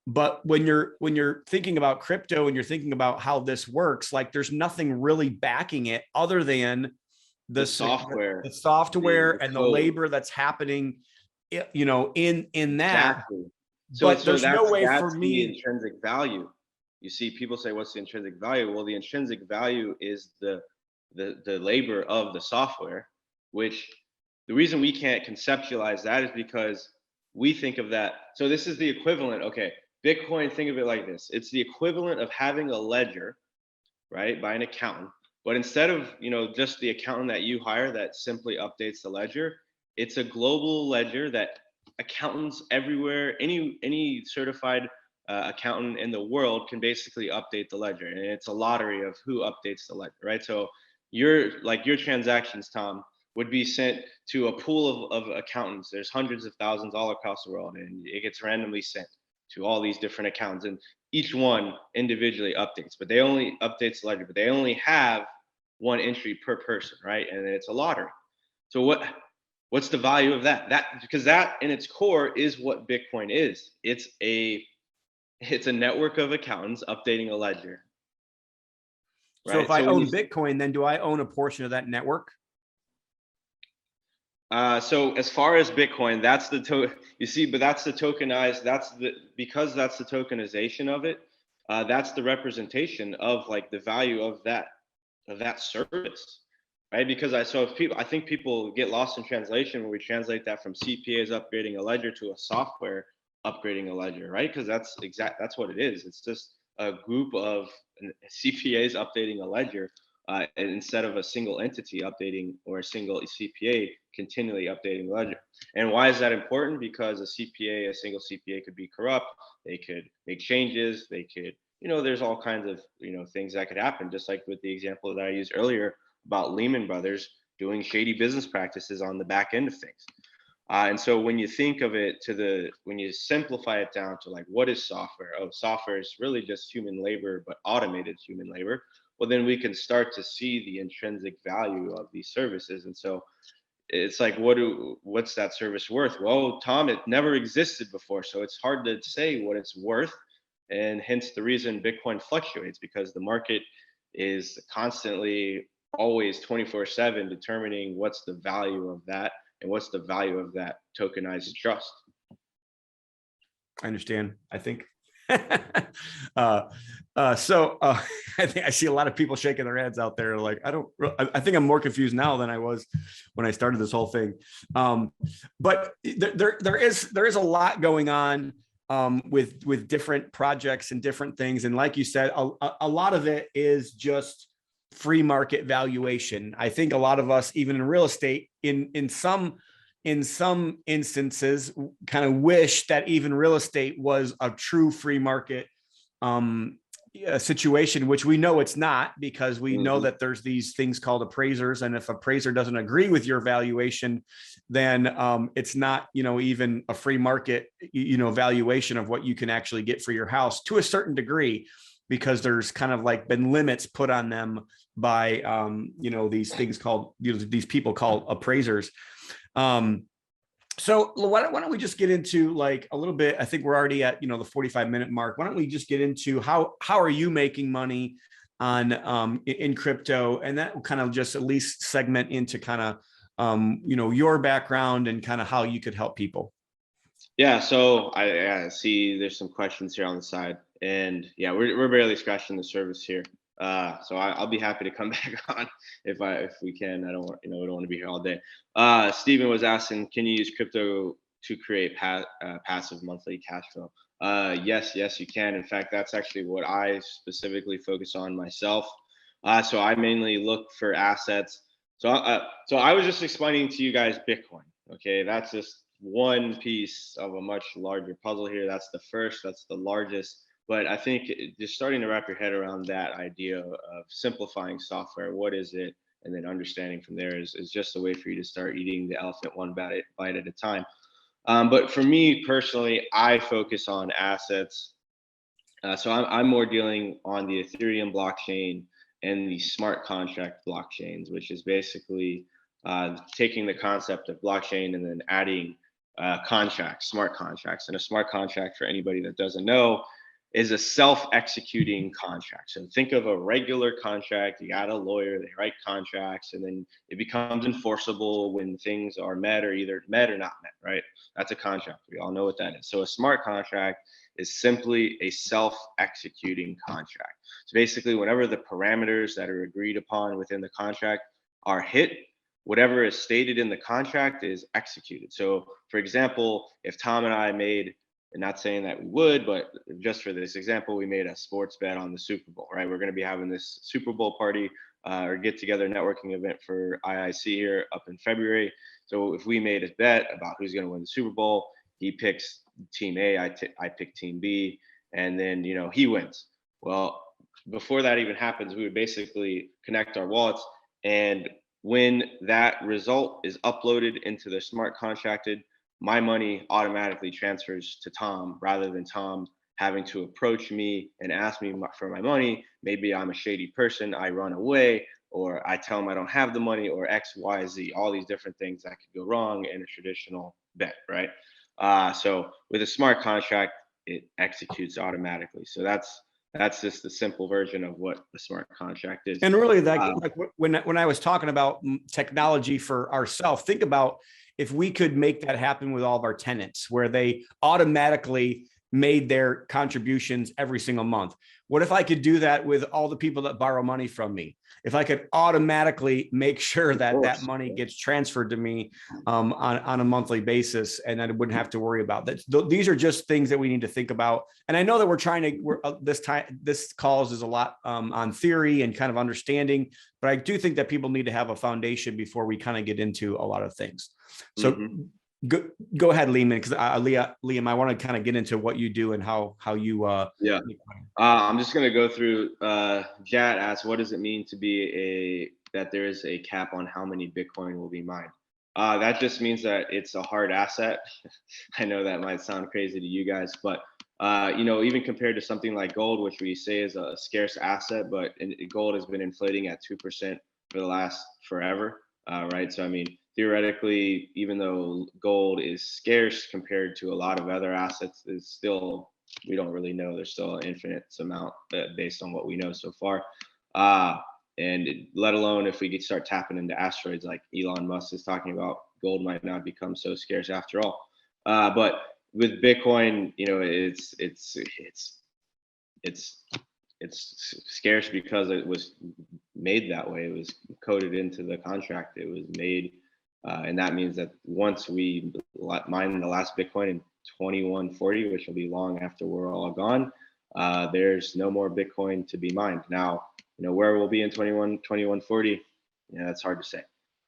But when you're thinking about crypto and you're thinking about how this works, like there's nothing really backing it other than the software, and the labor that's happening, in that. Exactly. But there's no way for me. The intrinsic value. You see, people say, "What's the intrinsic value?" Well, the intrinsic value is the labor of the software. Which the reason we can't conceptualize that is because we think of that. So this is the equivalent. Okay. Bitcoin, think of it like this. It's the equivalent of having a ledger, right, by an accountant. But instead of, just the accountant that you hire that simply updates the ledger, it's a global ledger that accountants everywhere, any certified accountant in the world can basically update the ledger. And it's a lottery of who updates the ledger, right? So your transactions, Tom, would be sent to a pool of accountants. There's hundreds of thousands all across the world, and it gets randomly sent to all these different accounts, and each one individually updates, but they only updates the ledger, but they only have one entry per person, right? And it's a lottery. So what's the value of that? Because that in its core is what Bitcoin is. It's a network of accountants updating a ledger. Right? So if I own Bitcoin, then do I own a portion of that network? So as far as Bitcoin, that's the but that's the tokenized, because that's the tokenization of it. That's the representation of like the value of that service, right? Because I think people get lost in translation when we translate that from CPAs upgrading a ledger to a software upgrading a ledger, right? Because that's what it is. It's just a group of CPAs updating a ledger. Instead of a single entity updating or a single CPA continually updating the ledger. And why is that important? Because a single CPA could be corrupt. They could make changes. They could, there's all kinds of, things that could happen. Just like with the example that I used earlier about Lehman Brothers doing shady business practices on the back end of things. And so when you think of it when you simplify it down to like, what is software? Oh, software is really just human labor, but automated human labor. Well, then we can start to see the intrinsic value of these services. And so it's like, what's that service worth? Well, Tom, it never existed before. So it's hard to say what it's worth. And hence the reason Bitcoin fluctuates, because the market is constantly always 24/7 determining what's the value of that and what's the value of that tokenized trust. I understand. I think. I think I see a lot of people shaking their heads out there. Like, I think I'm more confused now than I was when I started this whole thing. But there is a lot going on with different projects and different things. And like you said, a lot of it is just free market valuation. I think a lot of us, even in real estate, in some instances, kind of wish that even real estate was a true free market situation, which we know it's not, because we know that there's these things called appraisers, and if appraiser doesn't agree with your valuation, then it's not, even a free market, valuation of what you can actually get for your house to a certain degree, because there's kind of like been limits put on them by these things called, these people called appraisers. So why don't we just get into like a little bit, I think we're already at, the 45-minute mark. Why don't we just get into how are you making money on in crypto? And that will kind of just at least segment into kind of, your background and kind of how you could help people. Yeah, so I see there's some questions here on the side, and yeah, we're barely scratching the surface here. So I'll be happy to come back on if we can. I don't want, we don't want to be here all day. Stephen was asking, can you use crypto to create passive monthly cash flow? Yes, you can. In fact, that's actually what I specifically focus on myself. So I mainly look for assets. So I was just explaining to you guys Bitcoin. Okay, that's just one piece of a much larger puzzle here. That's the largest. But I think just starting to wrap your head around that idea of simplifying software, what is it? And then understanding from there is just a way for you to start eating the elephant one bite at a time. But for me personally, I focus on assets. So I'm more dealing on the Ethereum blockchain and the smart contract blockchains, which is basically taking the concept of blockchain and then adding contracts, smart contracts. And a smart contract, for anybody that doesn't know, is a self-executing contract. So think of a regular contract. You got a lawyer, they write contracts, and then it becomes enforceable when things are met or either met or not met, right? That's a contract. We all know what that is. So a smart contract is simply a self-executing contract. So basically, whenever the parameters that are agreed upon within the contract are hit, whatever is stated in the contract is executed. So for example, if Tom and I made, and not saying that we would, but just for this example, we made a sports bet on the Super Bowl, right? We're going to be having this Super Bowl party or get together networking event for IIC here up in February. So if we made a bet about who's going to win the Super Bowl, he picks team A, I pick team B, and then, he wins. Well, before that even happens, we would basically connect our wallets, and when that result is uploaded into the smart contracted, my money automatically transfers to Tom rather than Tom having to approach me and ask me for my money. Maybe I'm a shady person, I run away, or I tell him I don't have the money, or X, Y, Z, all these different things that could go wrong in a traditional bet, right? So with a smart contract, it executes automatically. So that's just the simple version of what a smart contract is. And really, like when I was talking about technology for ourselves, think about if we could make that happen with all of our tenants, where they automatically made their contributions every single month. What if I could do that with all the people that borrow money from me? If I could automatically make sure that that money gets transferred to me on a monthly basis, and I wouldn't have to worry about that. These are just things that we need to think about. And I know that this calls is a lot on theory and kind of understanding, but I do think that people need to have a foundation before we kind of get into a lot of things. So go ahead, Lehman, because Liam, I want to kind of get into what you do and how you I'm just going to go through. Jad asked, what does it mean to be that there is a cap on how many Bitcoin will be mined? That just means that it's a hard asset. I know that might sound crazy to you guys, but even compared to something like gold, which we say is a scarce asset, but gold has been inflating at 2% for the last forever, right? So I mean, theoretically, even though gold is scarce compared to a lot of other assets, is still, we don't really know. There's still an infinite amount based on what we know so far. And let alone if we could start tapping into asteroids like Elon Musk is talking about, gold might not become so scarce after all. But with Bitcoin, you know, it's scarce because it was made that way. It was coded into the contract. It was made, and that means that once we mine the last Bitcoin in 2140, which will be long after we're all gone, there's no more Bitcoin to be mined. Now, you know, where we'll be in 2140, yeah, that's hard to say.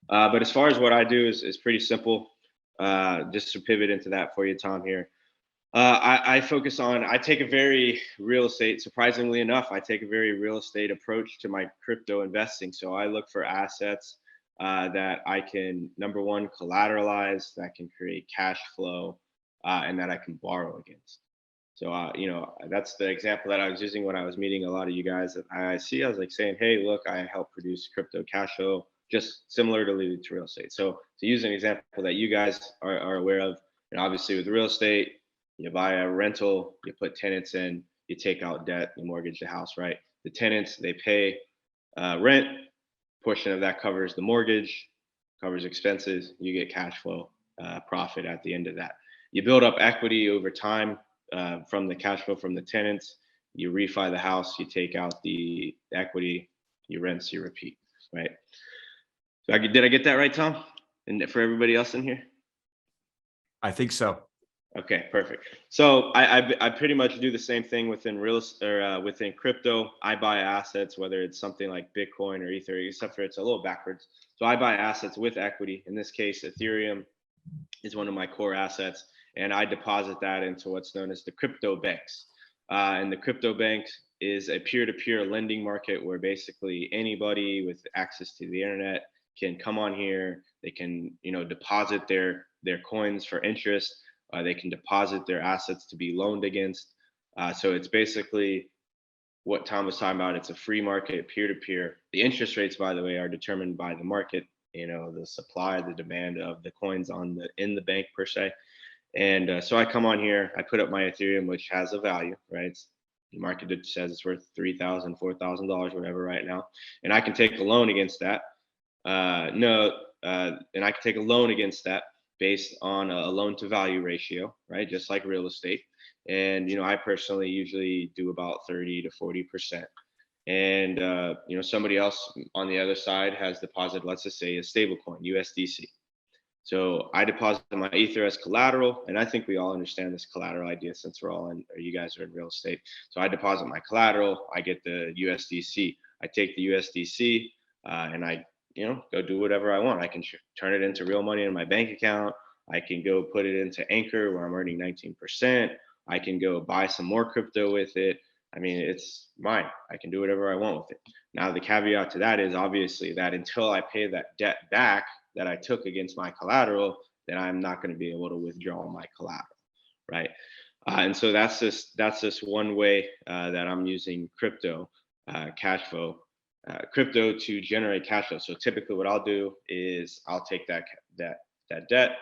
But as far as what I do is pretty simple. Just to pivot into that for you, Tom, here. I focus on, I take a very real estate, surprisingly enough, I take a very real estate approach to my crypto investing. So I look for assets that I can, number one, collateralize, that can create cash flow, and that I can borrow against. So, you know, that's the example that I was using when I was meeting a lot of you guys that I see. I was like saying, hey, look, I help produce crypto cash flow, just similarly to real estate. So to use an example that you guys are aware of, and obviously with real estate, you buy a rental, you put tenants in, you take out debt, you mortgage the house, right? The tenants, they pay rent, portion of that covers the mortgage, covers expenses, you get cash flow, profit at the end of that. You build up equity over time from the cash flow from the tenants, you refi the house, you take out the equity, you rinse, you repeat, right? So did I get that right, Tom? And for everybody else in here? I think so. Okay, perfect. So I pretty much do the same thing within within crypto. I buy assets, whether it's something like Bitcoin or Ether, except for it's a little backwards. So I buy assets with equity. In this case, Ethereum is one of my core assets, and I deposit that into what's known as the crypto banks. And the crypto banks is a peer-to-peer lending market where basically anybody with access to the internet can come on here. They can, you know, deposit their coins for interest. They can deposit their assets to be loaned against. So it's basically what Tom was talking about. It's a free market, peer-to-peer. The interest rates, by the way, are determined by the market, you know, the supply, the demand of the coins in the bank per se. And so I come on here, I put up my Ethereum, which has a value, right? The market says it's worth $3,000, $4,000, whatever right now. And I can take a loan against that. And I can take a loan against that based on a loan to value ratio, right? Just like real estate. And, you know, I personally usually do about 30 to 40%. And, you know, somebody else on the other side has deposited, let's just say a stable coin, USDC. So I deposit my Ether as collateral. And I think we all understand this collateral idea since you guys are in real estate. So I deposit my collateral, I get the USDC. I take the USDC and I, you know, go do whatever I want. I can turn it into real money in my bank account. I can go put it into Anchor where I'm earning 19%. I can go buy some more crypto with it. I mean, it's mine. I can do whatever I want with it. Now, the caveat to that is obviously that until I pay that debt back that I took against my collateral, then I'm not going to be able to withdraw my collateral, right? And so that's just one way that I'm using crypto cash flow. Crypto to generate cash flow. So typically what I'll do is I'll take that debt,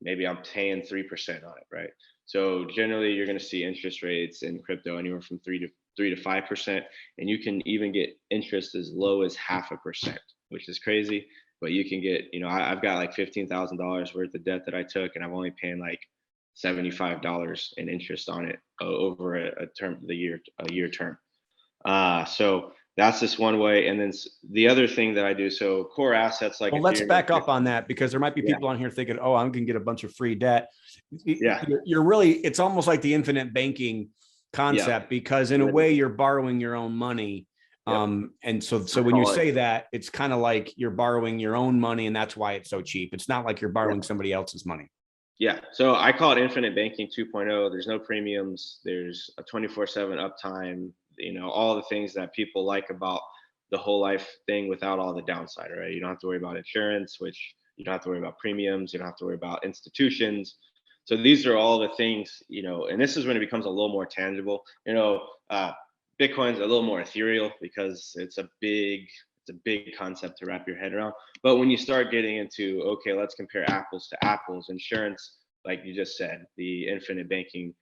maybe I'm paying 3% on it, right? So generally you're going to see interest rates in crypto anywhere from 3 to 5%. And you can even get interest as low as 0.5%, which is crazy. But you can get, you know, I've got like $15,000 worth of debt that I took, and I'm only paying like $75 in interest on it over a year term. So that's just one way. And then the other thing that I do, so core assets like. Well, let's back up on that because there might be people on here thinking, oh, I'm going to get a bunch of free debt. Yeah. You're really, it's almost like the infinite banking concept because in a way you're borrowing your own money. And so when you say that, it's kind of like you're borrowing your own money and that's why it's so cheap. It's not like you're borrowing somebody else's money. Yeah. So I call it infinite banking 2.0. There's no premiums. There's a 24/7 uptime, you know, all the things that people like about the whole life thing without all the downside, right? You don't have to worry about insurance, which you don't have to worry about premiums. You don't have to worry about institutions. So these are all the things, you know, and this is when it becomes a little more tangible. You know, Bitcoin's a little more ethereal because it's a big concept to wrap your head around. But when you start getting into, okay, let's compare apples to apples, insurance, like you just said, the infinite banking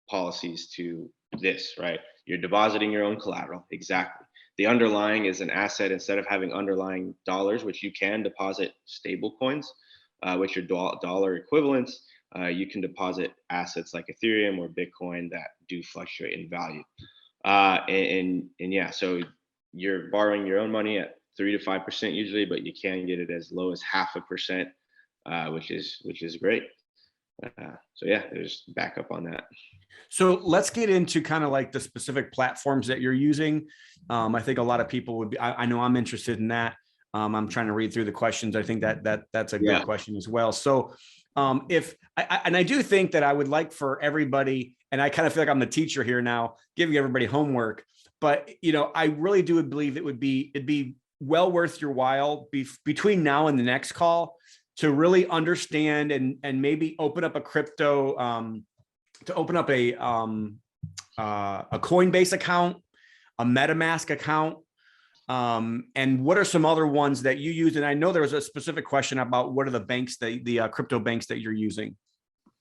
policies to this, right? You're depositing your own collateral. Exactly. The underlying is an asset. Instead of having underlying dollars, which you can deposit stable coins, which are dollar equivalents, you can deposit assets like Ethereum or Bitcoin that do fluctuate in value. And yeah, so you're borrowing your own money at 3 to 5% usually, but you can get it as low as 0.5%, which is great. So yeah, there's backup on that. So let's get into kind of like the specific platforms that you're using. I think a lot of people would be, I know I'm interested in that. I'm trying to read through the questions. I think that's a good question as well. So and I do think that I would like for everybody, and I kind of feel like I'm the teacher here now, giving everybody homework, but I really do believe it'd be well worth your while between now and the next call to really understand and maybe open up a crypto, to open up a Coinbase account, a MetaMask account, and what are some other ones that you use? And I know there was a specific question about what are the banks the crypto banks that you're using.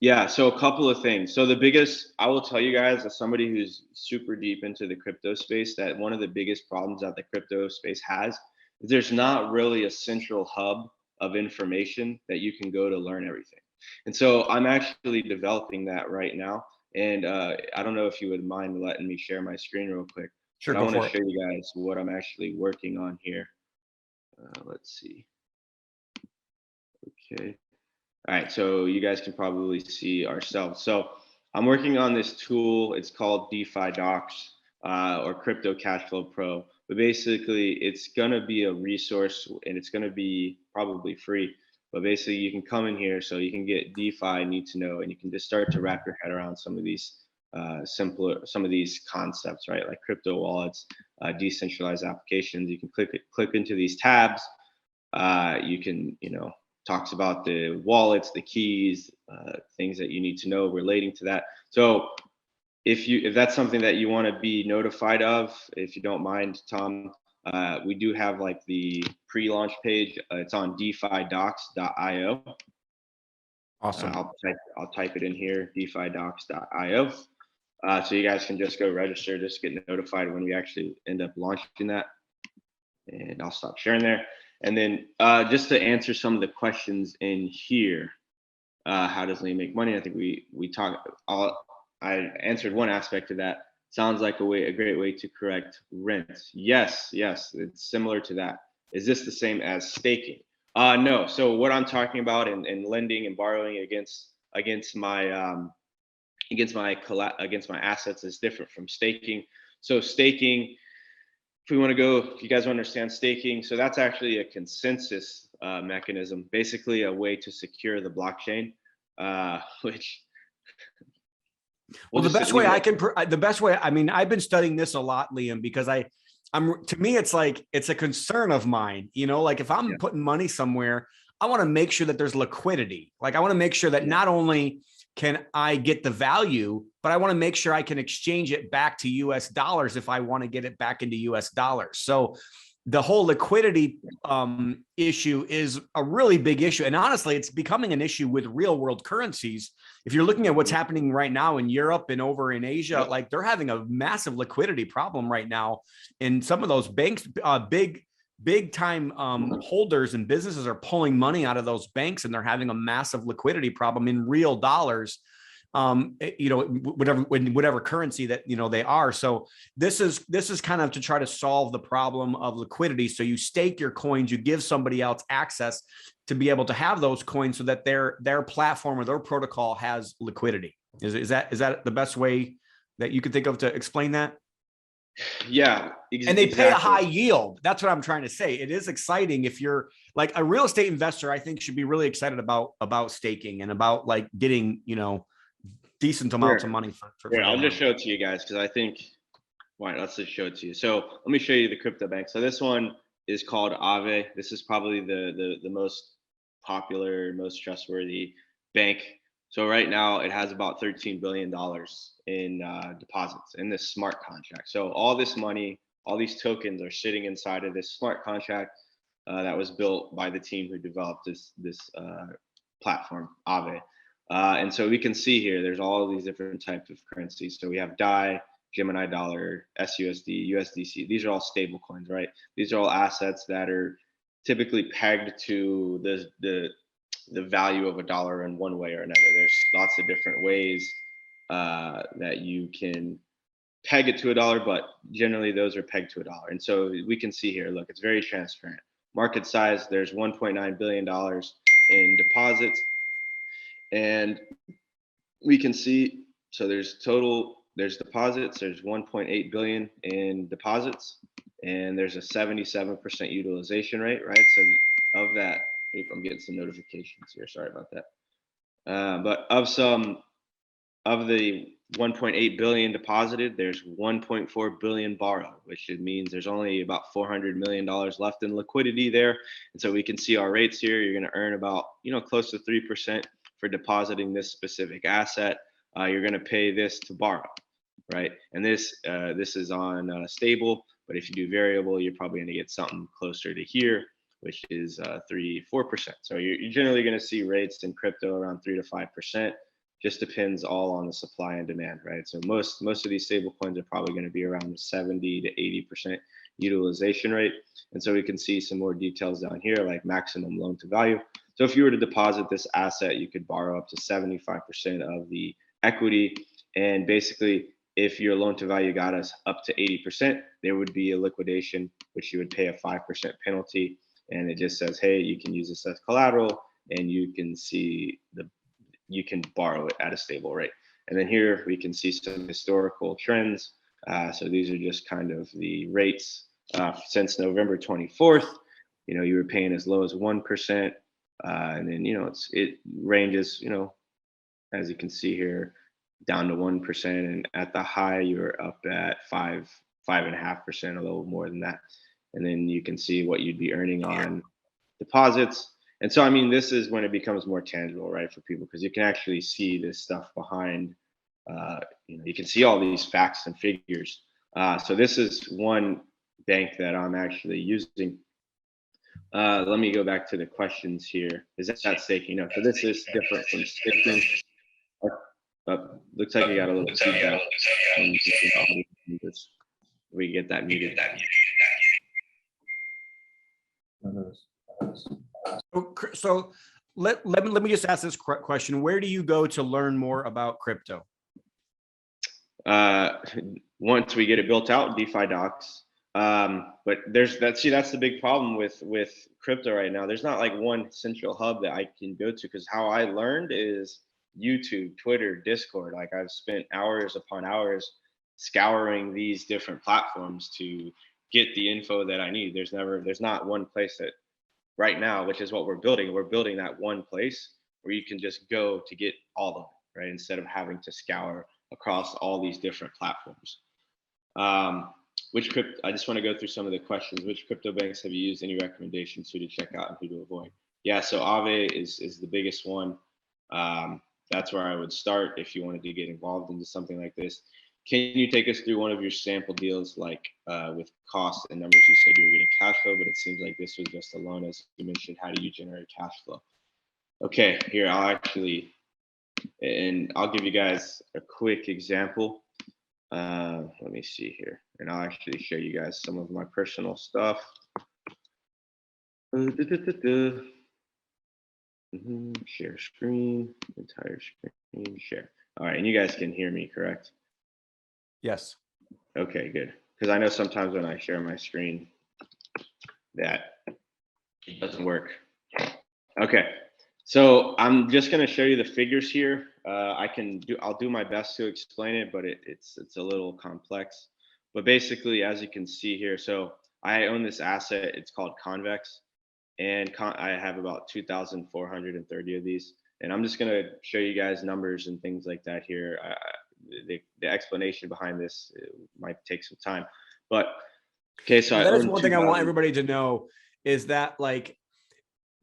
Yeah, so a couple of things. So the biggest, I will tell you guys, as somebody who's super deep into the crypto space, that one of the biggest problems that the crypto space has is there's not really a central hub of information that you can go to learn everything. And so I'm actually developing that right now. And I don't know if you would mind letting me share my screen real quick. Sure. I want to show you guys what I'm actually working on here. Let's see. Okay. All right, so you guys can probably see ourselves. So I'm working on this tool. It's called Defy Docs or Crypto Cashflow Pro. But basically, it's going to be a resource and it's going to be probably free. But basically, you can come in here so you can get DeFi, need to know, and you can just start to wrap your head around some of these some of these concepts, right? Like crypto wallets, decentralized applications. You can click into these tabs. You can, talks about the wallets, the keys, things that you need to know relating to that. So if that's something that you want to be notified of, if you don't mind, Tom, we do have like the pre-launch page. It's on defydocs.io. Awesome. I'll type it in here, defydocs.io. So you guys can just go register, just get notified when we actually end up launching that. And I'll stop sharing there. And then just to answer some of the questions in here, how does Lee make money? I think we talked. I answered one aspect of that. Sounds like a great way to correct rent. Yes, it's similar to that. Is this the same as staking? No. So what I'm talking about in lending and borrowing against my assets is different from staking. So staking, if you guys understand staking, so that's actually a consensus mechanism, basically a way to secure the blockchain, which. Well, the best way, I mean, I've been studying this a lot, Liam, because to me, it's like, it's a concern of mine, like if I'm putting money somewhere, I want to make sure that there's liquidity. Like I want to make sure that not only can I get the value, but I want to make sure I can exchange it back to US dollars if I want to get it back into US dollars. So the whole liquidity issue is a really big issue. And honestly, it's becoming an issue with real world currencies. If you're looking at what's happening right now in Europe and over in Asia, like they're having a massive liquidity problem right now. And some of those banks, big time holders and businesses are pulling money out of those banks and they're having a massive liquidity problem in real dollars, whatever currency that, they are. So this is kind of to try to solve the problem of liquidity. So you stake your coins, you give somebody else access to be able to have those coins so that their platform or their protocol has liquidity. Is that the best way that you could think of to explain that? Yeah. And they pay a high yield. That's what I'm trying to say. It is exciting. If you're like a real estate investor, I think should be really excited about staking and about like getting, decent amounts of money for I'll just show it to you guys because I think, let's just show it to you. So let me show you the crypto bank. So this one is called Aave. This is probably the most popular, most trustworthy bank. So right now it has about $13 billion in deposits in this smart contract. So all this money, all these tokens are sitting inside of this smart contract that was built by the team who developed this platform, Aave. And so we can see here, there's all of these different types of currencies. So we have DAI, Gemini dollar, SUSD, USDC. These are all stable coins, right? These are all assets that are typically pegged to the the value of a dollar in one way or another. There's lots of different ways that you can peg it to a dollar, but generally those are pegged to a dollar. And so we can see here, look, it's very transparent. Market size, there's $1.9 billion in deposits. And we can see, so there's deposits, there's 1.8 billion in deposits, and there's a 77% utilization rate, right? So of that, I'm getting some notifications here, sorry about that. But of the 1.8 billion deposited, there's 1.4 billion borrowed, which means there's only about $400 million left in liquidity there. And so we can see our rates here. You're going to earn about, close to 3% for depositing this specific asset. You're going to pay this to borrow, right? And this is on stable, but if you do variable, you're probably going to get something closer to here, which is 3-4%. So you're generally going to see rates in crypto around 3 to 5%. Just depends all on the supply and demand, right? So most of these stable coins are probably going to be around the 70 to 80% utilization rate. And so we can see some more details down here, like maximum loan to value. So if you were to deposit this asset, you could borrow up to 75% of the equity. And basically, if your loan to value got us up to 80%, there would be a liquidation, which you would pay a 5% penalty. And it just says, hey, you can use this as collateral, and you can see you can borrow it at a stable rate. And then here we can see some historical trends. So these are just kind of the rates since November 24th. You were paying as low as 1%. And then, it ranges, as you can see here, down to 1%. And at the high, you're up at 5.5%, a little more than that. And then you can see what you'd be earning on deposits. And so, I mean, this is when it becomes more tangible, right, for people, because you can actually see this stuff behind, you can see all these facts and figures. So this is one bank that I'm actually using. Let me go back to the questions here. Is that staking? No, so this is different from staking. Looks like you got a little feedback. We get that muted. So let me just ask this question. Where do you go to learn more about crypto? Once we get it built out, Defy docs. But that's the big problem with crypto right now. There's not like one central hub that I can go to, because how I learned is YouTube, Twitter, Discord. Like, I've spent hours upon hours scouring these different platforms to get the info that I need. There's not one place that right now, which is what we're building that one place where you can just go to get all of it, right? Instead of having to scour across all these different platforms. I just want to go through some of the questions. Which crypto banks have you used? Any recommendations, who to check out and who to avoid? Yeah, so Aave is the biggest one. That's where I would start if you wanted to get involved into something like this. Can you take us through one of your sample deals, like with costs and numbers? You said you were getting cash flow, but it seems like this was just a loan, as you mentioned. How do you generate cash flow? Okay, here, I'll give you guys a quick example. Let me see here, and I'll actually show you guys some of my personal stuff. Share screen, entire screen, share. All right, and you guys can hear me, correct? Yes. Okay, good. Because I know sometimes when I share my screen that it doesn't work. Okay, so I'm just going to show you the figures here. I'll do my best to explain it, but it's a little complex. But basically, as you can see here, so I own this asset. It's called Convex, and I have about 2,430 of these. And I'm just going to show you guys numbers and things like that here. The explanation behind this might take some time, but okay. So that is one thing I want everybody to know, is that, like,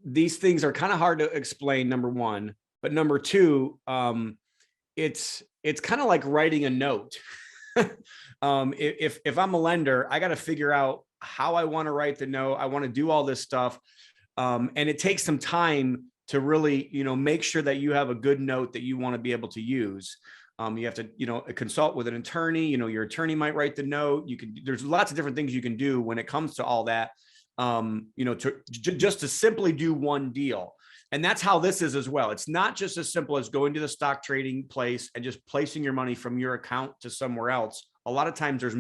these things are kind of hard to explain, number one, but number two, it's kind of like writing a note. If I'm a lender, I got to figure out how I want to write the note. I want to do all this stuff. And it takes some time to really, make sure that you have a good note that you want to be able to use. You have to, consult with an attorney. Your attorney might write the note. There's lots of different things you can do when it comes to all that. Just to simply do one deal. And that's how this is as well. It's not just as simple as going to the stock trading place and just placing your money from your account to somewhere else. A lot of times there's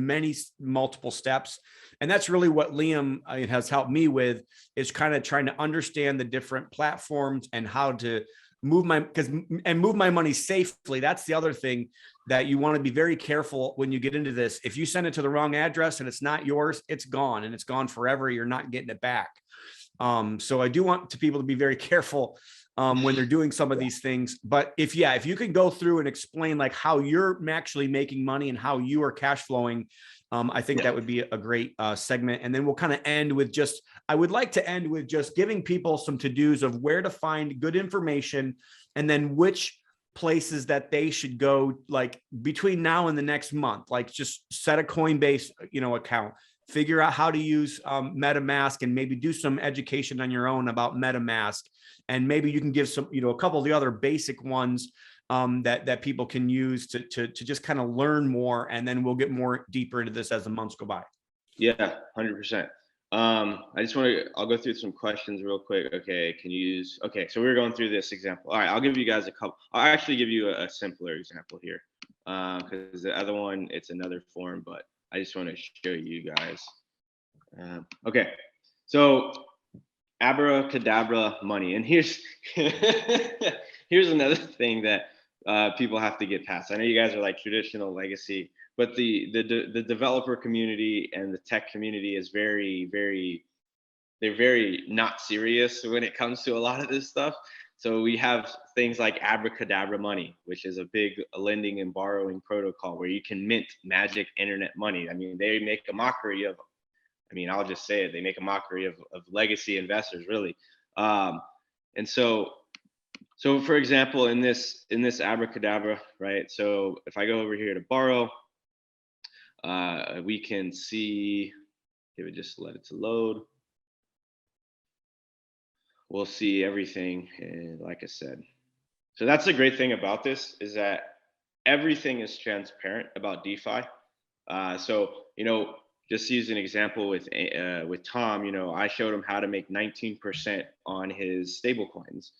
multiple steps. And that's really what Liam has helped me with, is kind of trying to understand the different platforms and how to move my money safely. That's the other thing that you want to be very careful when you get into this. If you send it to the wrong address and it's not yours, it's gone, and it's gone forever. You're not getting it back. So I do want people to be very careful when they're doing some of these things. But if you can go through and explain like how you're actually making money and how you are cash flowing, I think that would be a great segment. And then we'll kind of end with I would like to end with just giving people some to-dos of where to find good information, and then which places that they should go, like between now and the next month. Like just set a Coinbase, account, figure out how to use MetaMask, and maybe do some education on your own about MetaMask. And maybe you can give some, a couple of the other basic ones that people can use to just kind of learn more. And then we'll get more deeper into this as the months go by. Yeah, 100%. I'll go through some questions real quick. Okay, so we're going through this example. All right, I'll give you guys I'll actually give you a simpler example here, because the other one, it's another form, but I just want to show you guys. Okay, so abracadabra money. And here's another thing that people have to get past. I know you guys are like traditional legacy, but the developer community and the tech community is very, very, they're very not serious when it comes to a lot of this stuff. So we have things like abracadabra money, which is a big lending and borrowing protocol where you can mint magic internet money. I mean, they make a mockery of, I'll just say it, they make a mockery of legacy investors, really. And so for example, in this abracadabra, right? So if I go over here to borrow, we can see, just let it to load. We'll see everything, and like I said. So that's the great thing about this, is that everything is transparent about DeFi. So, just use an example with Tom, I showed him how to make 19% on his stable coins,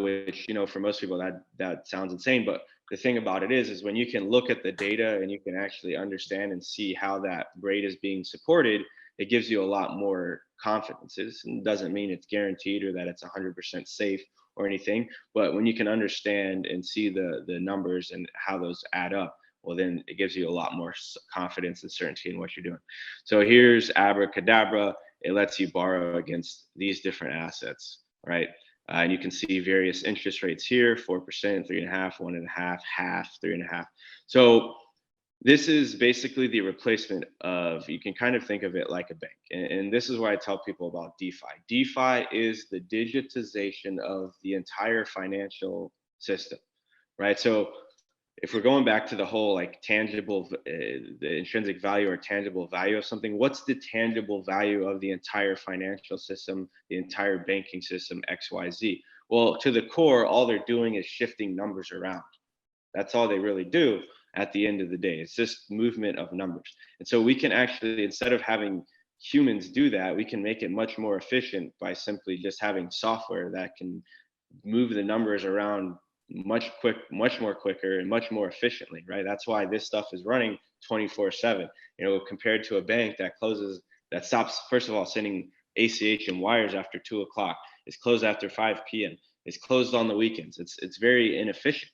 which, for most people that sounds insane. But the thing about it is when you can look at the data and you can actually understand and see how that rate is being supported, it gives you a lot more confidence. It doesn't mean it's guaranteed or that it's 100% safe or anything, but when you can understand and see the numbers and how those add up, well, then it gives you a lot more confidence and certainty in what you're doing. So here's abracadabra. It lets you borrow against these different assets, right? And you can see various interest rates here: 4%, 3.5%, 1.5%, half, 3.5%. So this is basically the replacement of, you can kind of think of it like a bank. And this is why I tell people about DeFi. DeFi is the digitization of the entire financial system, right? So if we're going back to the whole like tangible, the intrinsic value or tangible value of something, what's the tangible value of the entire financial system, the entire banking system, XYZ? Well, to the core, all they're doing is shifting numbers around. That's all they really do at the end of the day. It's just movement of numbers. And so we can actually, instead of having humans do that, we can make it much more efficient by simply just having software that can move the numbers around much more quicker and much more efficiently, right? That's why this stuff is running 24/7, compared to a bank that stops, first of all, sending ACH and wires after 2 o'clock. It's closed after 5 p.m. It's closed on the weekends. It's very inefficient.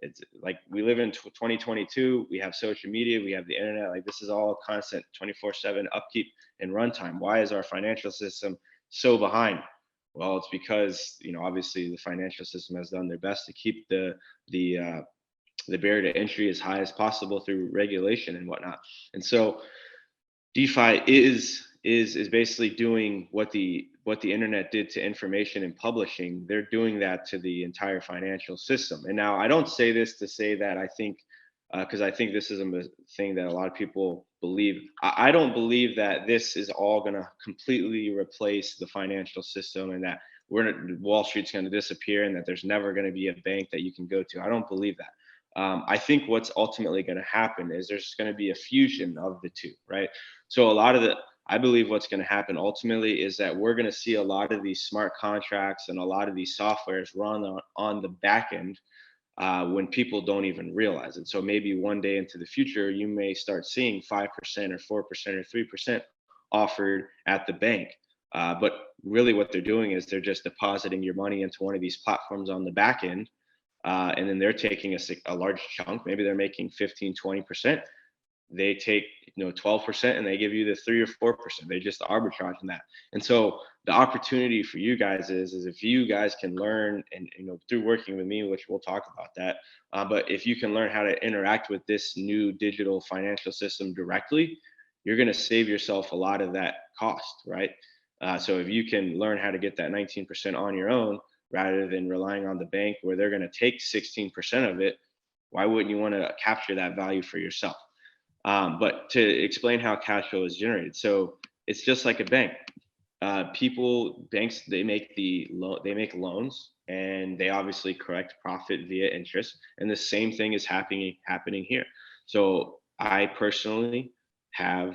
It's like we live in 2022. We have social media, we have the internet. Like this is all constant 24/7 upkeep and runtime. Why is our financial system so behind? Well, it's because, obviously the financial system has done their best to keep the barrier to entry as high as possible through regulation and whatnot. And so DeFi is basically doing what the internet did to information and publishing. They're doing that to the entire financial system. And now I don't say this to say that I think, because I think this is a thing that a lot of people believe. I don't believe that this is all going to completely replace the financial system and that Wall Street's going to disappear and that there's never going to be a bank that you can go to. I don't believe that. I think what's ultimately going to happen is there's going to be a fusion of the two, right? So a lot of I believe what's going to happen ultimately is that we're going to see a lot of these smart contracts and a lot of these softwares run on the back end when people don't even realize it. So maybe one day into the future, you may start seeing 5% or 4% or 3% offered at the bank. But really what they're doing is they're just depositing your money into one of these platforms on the back end. And then they're taking a large chunk. Maybe they're making 15, 20%. They take 12% and they give you the 3 or 4%. They just arbitrage in that. And so the opportunity for you guys is if you guys can learn and through working with me, which we'll talk about that, but if you can learn how to interact with this new digital financial system directly, you're going to save yourself a lot of that cost, right? So if you can learn how to get that 19% on your own rather than relying on the bank where they're going to take 16% of it, why wouldn't you want to capture that value for yourself? But to explain how cash flow is generated, so it's just like a bank. Banks, they make loans, and they obviously collect profit via interest, and the same thing is happening here. So I personally have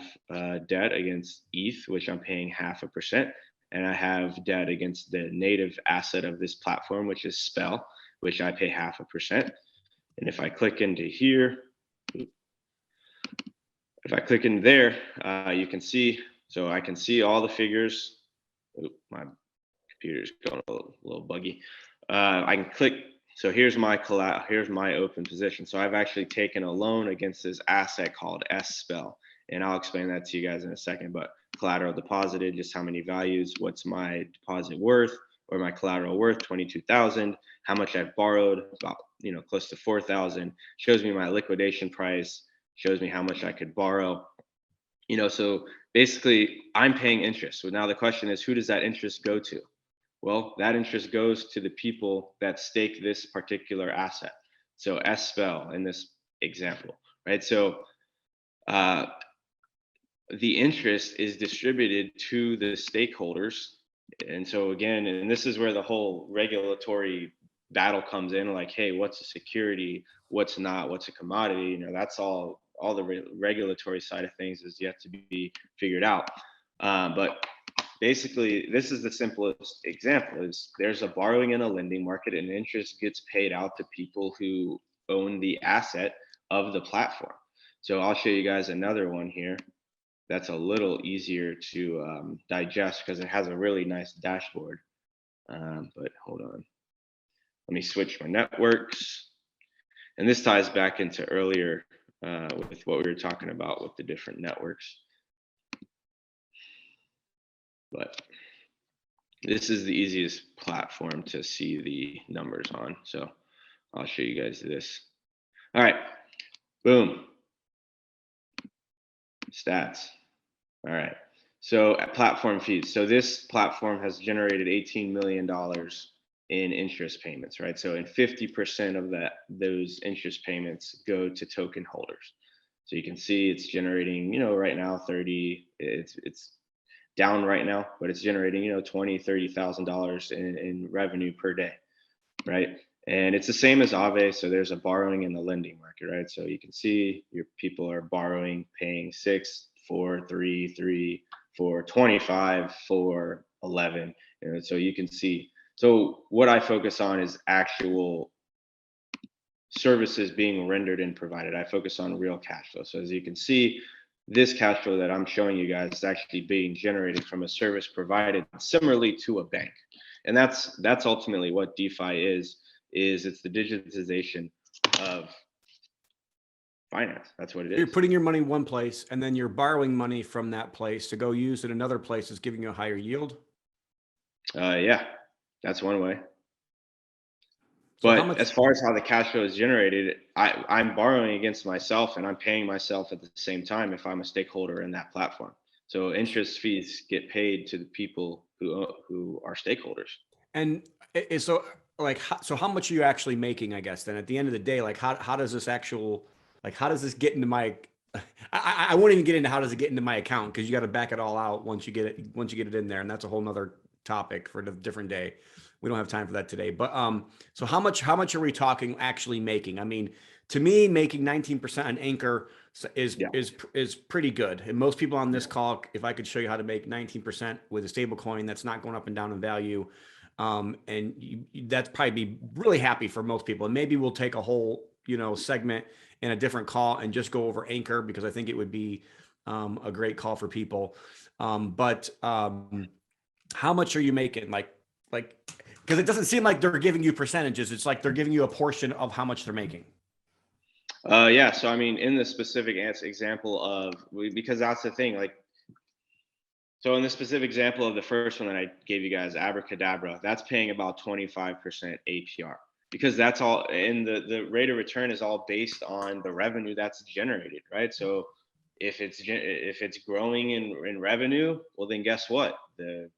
debt against ETH, which I'm paying 0.5%, and I have debt against the native asset of this platform, which is Spell, which I pay 0.5%. And if I click into here. If I click in there, you can see, so I can see all the figures. Oop, my computer's going a little buggy. I can click, so here's my open position. So I've actually taken a loan against this asset called S-Spell, and I'll explain that to you guys in a second, but collateral deposited, just how many values, what's my deposit worth, or my collateral worth, 22,000, how much I've borrowed, about, close to 4,000, shows me my liquidation price, shows me how much I could borrow, so basically I'm paying interest. So now the question is, who does that interest go to? Well, that interest goes to the people that stake this particular asset. So S-Spell in this example, right? So the interest is distributed to the stakeholders. And so again, and this is where the whole regulatory battle comes in, like, hey, what's a security, what's not, what's a commodity, that's all the regulatory side of things is yet to be figured out. But basically, this is the simplest example, is there's a borrowing and a lending market, and interest gets paid out to people who own the asset of the platform. So I'll show you guys another one here that's a little easier to digest because it has a really nice dashboard. But hold on. Let me switch my networks. And this ties back into earlier with what we were talking about with the different networks. But this is the easiest platform to see the numbers on. So I'll show you guys this. All right, boom. Stats. All right, so platform fees. So this platform has generated $18 million in interest payments, right? So in 50% of those interest payments go to token holders. So you can see it's generating, right now 30, it's down right now, but it's generating, $20,000-$30,000 in revenue per day, right? And it's the same as Aave. So there's a borrowing and the lending market, right? So you can see your people are borrowing, paying 6, 4, 3, 3, 4, 25, 4, 11. So you can see. So what I focus on is actual services being rendered and provided. I focus on real cash flow. So as you can see, this cash flow that I'm showing you guys is actually being generated from a service provided similarly to a bank. And that's ultimately what DeFi is it's the digitization of finance. That's what it is. You're putting your money in one place and then you're borrowing money from that place to go use it another place is giving you a higher yield. Yeah, that's one way. But as far as how the cash flow is generated, I'm borrowing against myself and I'm paying myself at the same time if I'm a stakeholder in that platform. So interest fees get paid to the people who are stakeholders. And so how much are you actually making, I guess, then at the end of the day, like how does this how does this get into my, I won't even get into how does it get into my account because you got to back it all out once you get it in there. And that's a whole nother topic for a different day. We don't have time for that today, but so how much are we talking actually making? I mean, to me, making 19% on Anchor is Yeah. is pretty good. And most people on this call, if I could show you how to make 19% with a stable coin that's not going up and down in value, that's probably be really happy for most people. And maybe we'll take a whole, segment in a different call and just go over Anchor, because I think it would be a great call for people. But how much are you making? Like, because it doesn't seem like they're giving you percentages. It's like they're giving you a portion of how much they're making. Yeah. So, I mean, in the specific example of, because that's the thing, like, so in the specific example of the first one that I gave you guys, Abracadabra, that's paying about 25% APR, because that's all, and the rate of return is all based on the revenue that's generated, right? So if it's growing in revenue, well, then guess what? The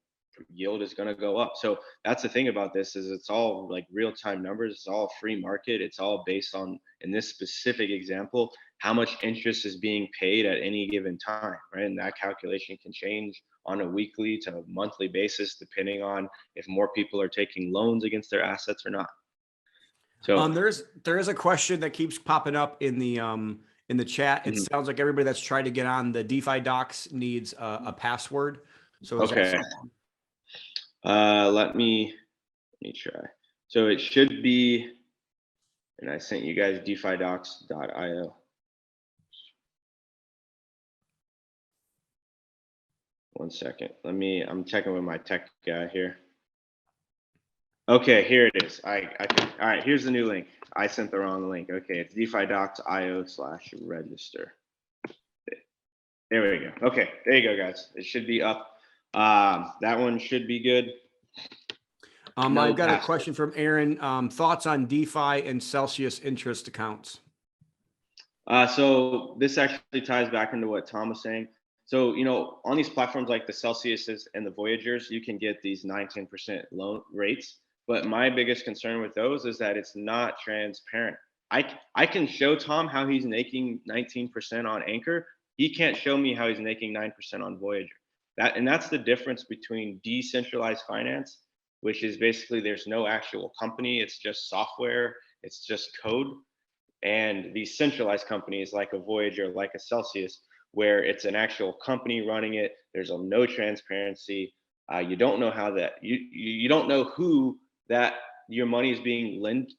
yield is going to go up. So that's the thing about this, is it's all like real-time numbers. It's all free market. It's all based on, in this specific example, how much interest is being paid at any given time, right? And that calculation can change on a weekly to monthly basis, depending on if more people are taking loans against their assets or not. So there is a question that keeps popping up in the chat. It sounds like everybody that's tried to get on the DeFi docs needs a password. So is okay. Let me try. So it should be, and I sent you guys defydocs.io. One second. I'm checking with my tech guy here. Okay, here it is. All right, here's the new link. I sent the wrong link. Okay, it's defydocs.io/register. There we go. Okay, there you go, guys. It should be up. That one should be good. I've got a question from Aaron. Thoughts on DeFi and Celsius interest accounts? So this actually ties back into what Tom was saying. So, on these platforms like the Celsiuses and the Voyagers, you can get these 9-10% loan rates. But my biggest concern with those is that it's not transparent. I can show Tom how he's making 19% on Anchor. He can't show me how he's making 9% on Voyager. That's the difference between decentralized finance, which is basically there's no actual company. It's just software. It's just code. And these centralized companies like a Voyager, like a Celsius, where it's an actual company running it. There's no transparency. You don't know how that, you don't know who that your money is being lent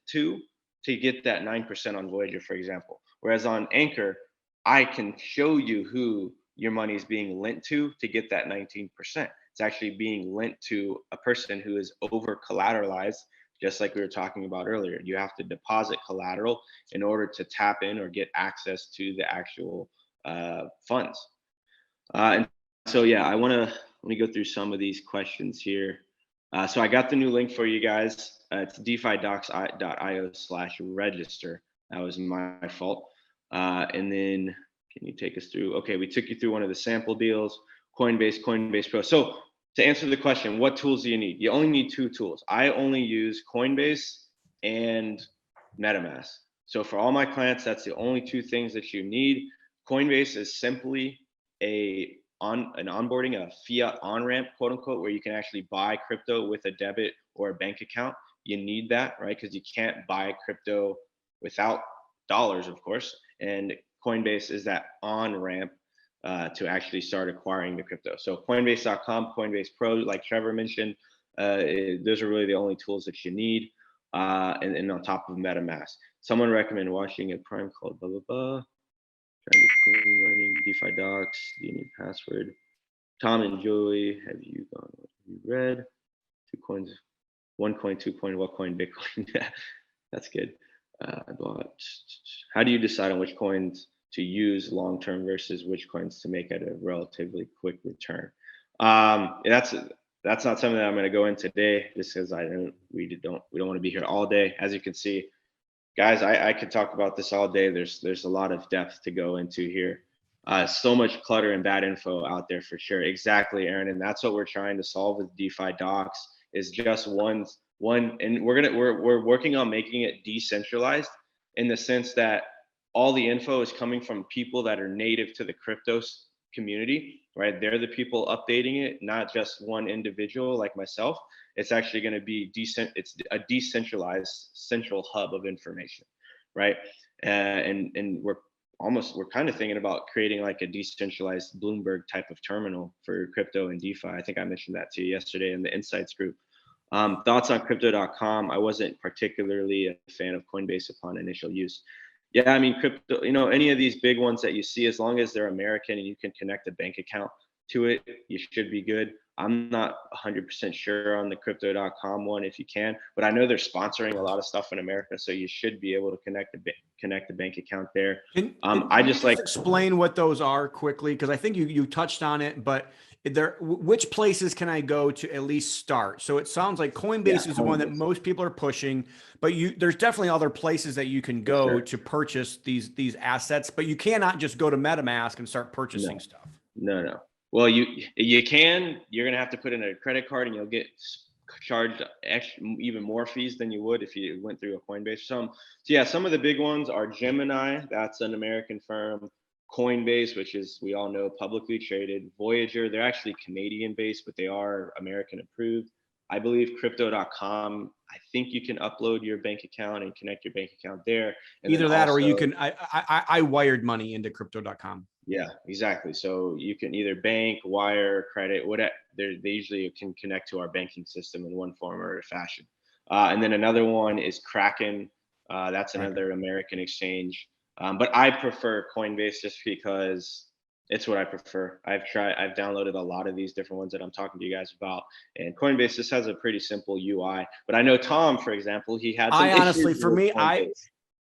to get that 9% on Voyager, for example. Whereas on Anchor, I can show you who your money is being lent to get that 19%. It's actually being lent to a person who is over collateralized, just like we were talking about earlier. You have to deposit collateral in order to tap in or get access to the actual funds. And so, yeah, let me go through some of these questions here. So I got the new link for you guys. It's defydocs.io/register. That was my fault. And then can you take us through? Okay, we took you through one of the sample deals, Coinbase Pro. So to answer the question, what tools do you need? You only need 2 tools. I only use Coinbase and MetaMask. So for all my clients, that's the only 2 things that you need. Coinbase is simply an onboarding, a fiat on-ramp, quote unquote, where you can actually buy crypto with a debit or a bank account. You need that, right? Because you can't buy crypto without dollars, of course. And Coinbase is that on-ramp to actually start acquiring the crypto. So Coinbase.com, Coinbase Pro, like Trevor mentioned, those are really the only tools that you need. And on top of MetaMask. Someone recommend watching a prime called blah, blah, blah. Trying to clean learning DeFi docs. Do you need password? Tom and Joey, have you read? 2 coins, 1 coin, 2 coin, what coin, Bitcoin? That's good. How do you decide on which coins to use long term versus which coins to make at a relatively quick return? That's not something that I'm going to go in today, just because we don't want to be here all day. As you can see, guys, I could talk about this all day. There's a lot of depth to go into here. So much clutter and bad info out there for sure. Exactly, Aaron, and that's what we're trying to solve with DeFi Docs. Is just one, and we're working on making it decentralized in the sense that all the info is coming from people that are native to the crypto community, right? They're the people updating it, not just one individual like myself. It's actually going to be it's a decentralized central hub of information. right? And we're kind of thinking about creating like a decentralized Bloomberg type of terminal for crypto and DeFi. I think I mentioned that to you yesterday in the Insights group. Thoughts on crypto.com. I wasn't particularly a fan of Coinbase upon initial use. Yeah, I mean, crypto, any of these big ones that you see, as long as they're American and you can connect a bank account to it, you should be good. I'm not 100% sure on the crypto.com one if you can, but I know they're sponsoring a lot of stuff in America, so you should be able to connect a bank account there. I just like explain what those are quickly, because I think you touched on it, but which places can I go to at least start? So it sounds like Coinbase is the one that most people are pushing, but there's definitely other places that you can go to purchase these assets, but you cannot just go to MetaMask and start purchasing stuff. No. Well, you can. You're gonna have to put in a credit card, and you'll get charged even more fees than you would if you went through a Coinbase. So yeah, some of the big ones are Gemini. That's an American firm. Coinbase, which is, we all know, publicly traded. Voyager, they're actually Canadian based, but they are American approved. I believe crypto.com, I think you can upload your bank account and connect your bank account there. And either that, or you can, I wired money into crypto.com. Yeah, exactly. So you can either bank, wire, credit, whatever. They usually can connect to our banking system in one form or fashion. And then another one is Kraken. That's another American exchange. But I prefer Coinbase just because it's what I prefer. I've downloaded a lot of these different ones that I'm talking to you guys about, and Coinbase just has a pretty simple UI. But I know Tom, for example, he had some honestly, issues for with me, Coinbase.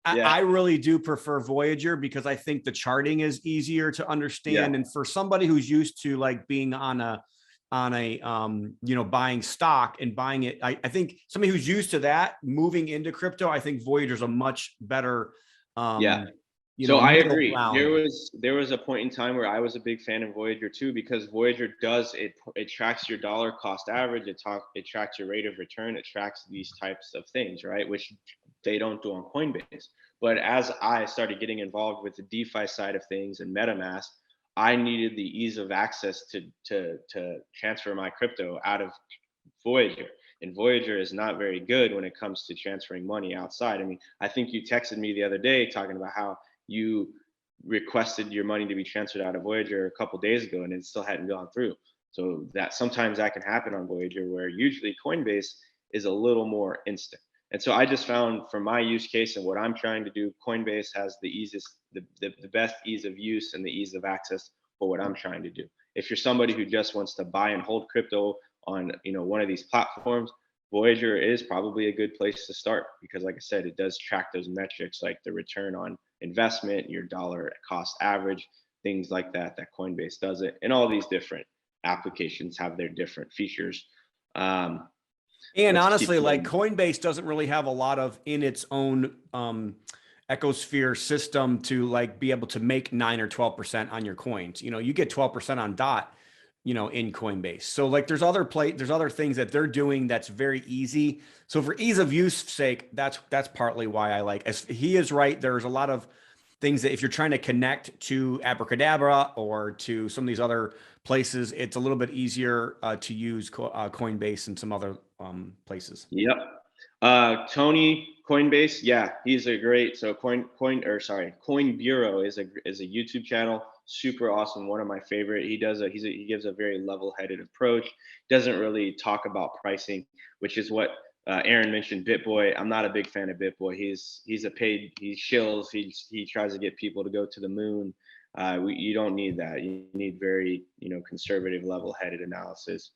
I really do prefer Voyager because I think the charting is easier to understand. And for somebody who's used to like being on a buying stock and buying it, I think somebody who's used to that moving into crypto, I think Voyager's a much better so I agree. There was a point in time where I was a big fan of Voyager too, because Voyager it tracks your dollar cost average, it tracks your rate of return, it tracks these types of things, right? Which they don't do on Coinbase. But as I started getting involved with the DeFi side of things and MetaMask, I needed the ease of access to transfer my crypto out of Voyager. And Voyager is not very good when it comes to transferring money outside. I mean, I think you texted me the other day talking about how you requested your money to be transferred out of Voyager a couple days ago and it still hadn't gone through. So that sometimes that can happen on Voyager, where usually Coinbase is a little more instant. And so I just found, for my use case and what I'm trying to do, Coinbase has the best ease of use and the ease of access for what I'm trying to do. If you're somebody who just wants to buy and hold crypto on one of these platforms, Voyager is probably a good place to start, because like I said, it does track those metrics like the return on investment, your dollar cost average, things like that Coinbase does it. And all these different applications have their different features. And honestly, like Coinbase doesn't really have a lot of in its own ecosphere system to like be able to make 9 or 12% on your coins. You get 12% on DOT, in Coinbase. So like there's other things that they're doing that's very easy. So for ease of use sake, that's partly why I like, as he is right. There's a lot of things that if you're trying to connect to Abracadabra or to some of these other places, it's a little bit easier to use Coinbase and some other places. Yep. Tony, Coinbase, yeah, he's a great. So Coin Bureau is a YouTube channel, super awesome, one of my favorite. He gives a very level-headed approach. Doesn't really talk about pricing, which is what Aaron mentioned. BitBoy, I'm not a big fan of BitBoy. He shills. He tries to get people to go to the moon. You don't need that. You need very conservative, level-headed analysis.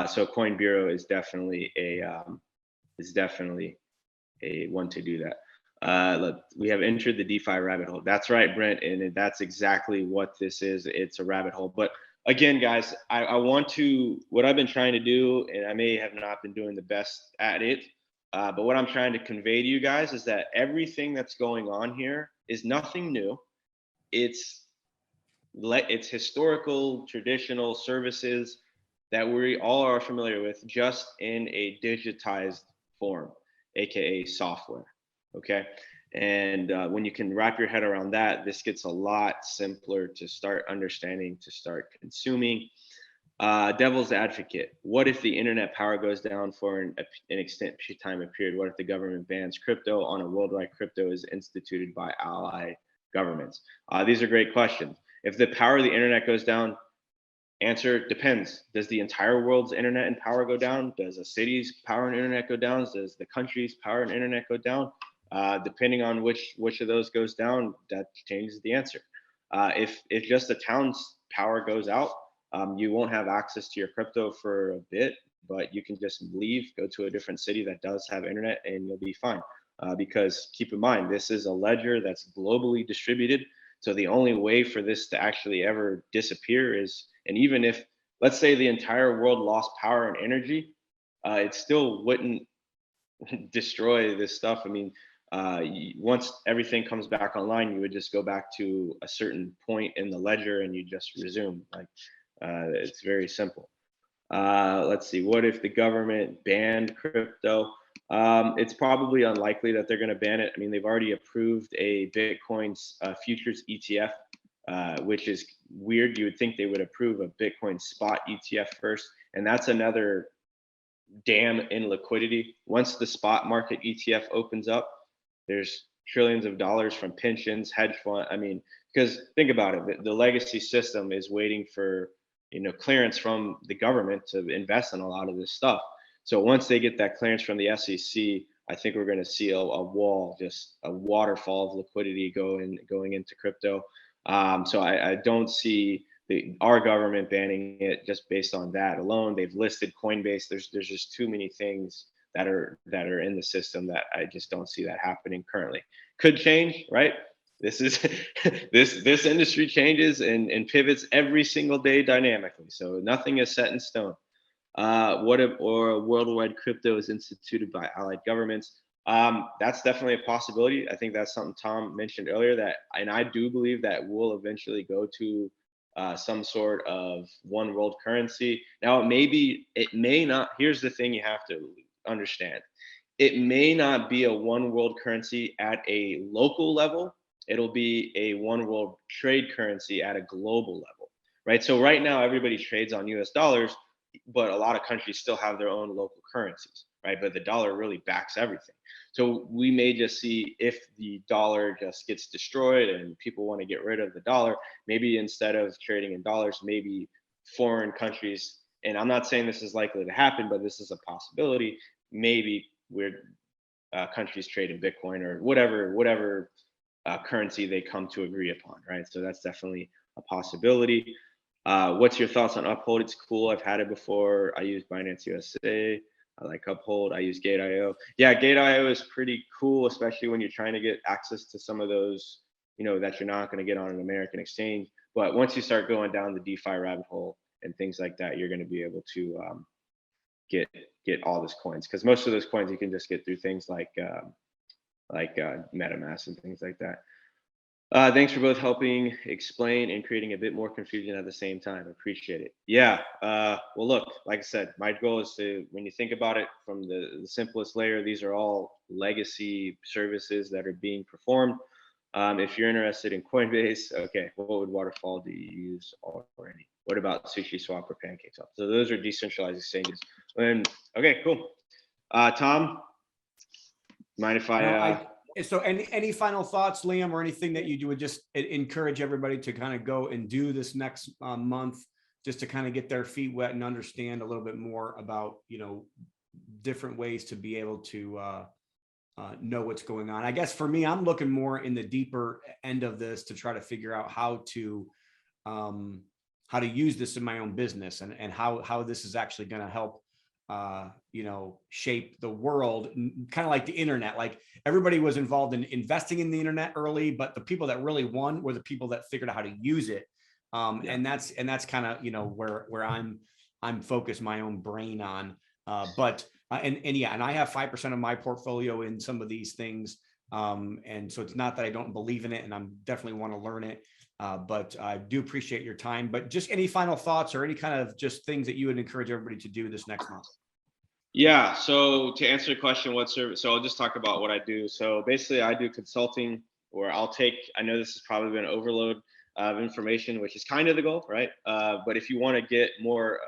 So Coin Bureau is definitely a one to do that. Look, we have entered the DeFi rabbit hole. That's right, Brent, and that's exactly what this is. It's a rabbit hole. But again, guys, what I've been trying to do, and I may have not been doing the best at it, but what I'm trying to convey to you guys is that everything that's going on here is nothing new. It's historical, traditional services that we all are familiar with, just in a digitized form, aka software. Okay. And when you can wrap your head around that, this gets a lot simpler to start understanding, to start consuming. Devil's advocate. What if the internet power goes down for an extended time period? What if the government bans crypto on a worldwide crypto is instituted by ally governments? These are great questions. If the power of the internet goes down, answer depends. Does the entire world's internet and power go down? Does a city's power and internet go down? Does the country's power and internet go down? Depending on which of those goes down, that changes the answer. If just the town's power goes out, you won't have access to your crypto for a bit, but you can just leave, go to a different city that does have internet, and you'll be fine. Because keep in mind, this is a ledger that's globally distributed. So the only way for this to actually ever disappear is, and even if, let's say the entire world lost power and energy, it still wouldn't destroy this stuff. I mean, once everything comes back online, you would just go back to a certain point in the ledger and you just resume. Like, it's very simple. Let's see, what if the government banned crypto? It's probably unlikely that they're going to ban it. I mean, they've already approved a Bitcoin's futures ETF, which is weird. You would think they would approve a Bitcoin spot ETF first, and that's another dam in liquidity. Once the spot market ETF opens up, there's trillions of dollars from pensions, hedge fund. I mean, because think about it, the legacy system is waiting for, clearance from the government to invest in a lot of this stuff. So once they get that clearance from the SEC, I think we're going to see a wall, just a waterfall of liquidity going into crypto. So I don't see our government banning it just based on that alone. They've listed Coinbase. There's just too many things that are in the system that I just don't see that happening currently. Could change, right? This is this industry changes and pivots every single day dynamically. So nothing is set in stone. What if a worldwide crypto is instituted by allied governments? That's definitely a possibility. I think that's something Tom mentioned earlier, and I do believe that we'll eventually go to some sort of one world currency. Now, it may not. Here's the thing you have to understand. It may not be a one world currency at a local level. It'll be a one world trade currency at a global level, right? So right now, everybody trades on US dollars, but a lot of countries still have their own local currencies, right? But the dollar really backs everything. So we may just see, if the dollar just gets destroyed and people want to get rid of the dollar, maybe instead of trading in dollars, maybe foreign countries, and I'm not saying this is likely to happen, but this is a possibility, maybe countries trade in Bitcoin or whatever currency they come to agree upon, right? So that's definitely a possibility. What's your thoughts on Uphold? It's cool. I've had it before. I use Binance USA. I like Uphold. I use Gate.io. Yeah, Gate.io is pretty cool, especially when you're trying to get access to some of those, that you're not going to get on an American exchange. But once you start going down the DeFi rabbit hole and things like that, you're going to be able to get all those coins, because most of those coins you can just get through things like MetaMask and things like that. Thanks for both helping explain and creating a bit more confusion at the same time. Appreciate it. Yeah. Well, look, like I said, my goal is to, when you think about it from the simplest layer, these are all legacy services that are being performed. If you're interested in Coinbase, okay, what would waterfall do you use already? What about SushiSwap or PancakeSwap? So those are decentralized exchanges. And okay, cool. Tom, mind if So any final thoughts, Liam, or anything that you would just encourage everybody to kind of go and do this next month, just to kind of get their feet wet and understand a little bit more about, different ways to be able to know what's going on? I guess for me, I'm looking more in the deeper end of this to try to figure out how to use this in my own business, and how this is actually going to help shape the world, kind of like the internet. Like, everybody was involved in investing in the internet early, but the people that really won were the people that figured out how to use it. And that's kind of, where I'm focused my own brain on. And I have 5% of my portfolio in some of these things. And so it's not that I don't believe in it, and I'm definitely want to learn it. But I do appreciate your time. But just any final thoughts or any kind of just things that you would encourage everybody to do this next month? Yeah, so to answer the question, what service? So I'll just talk about what I do. So basically, I do consulting, where I know this has probably been overload. of information, which is kind of the goal, right? But if you want to get more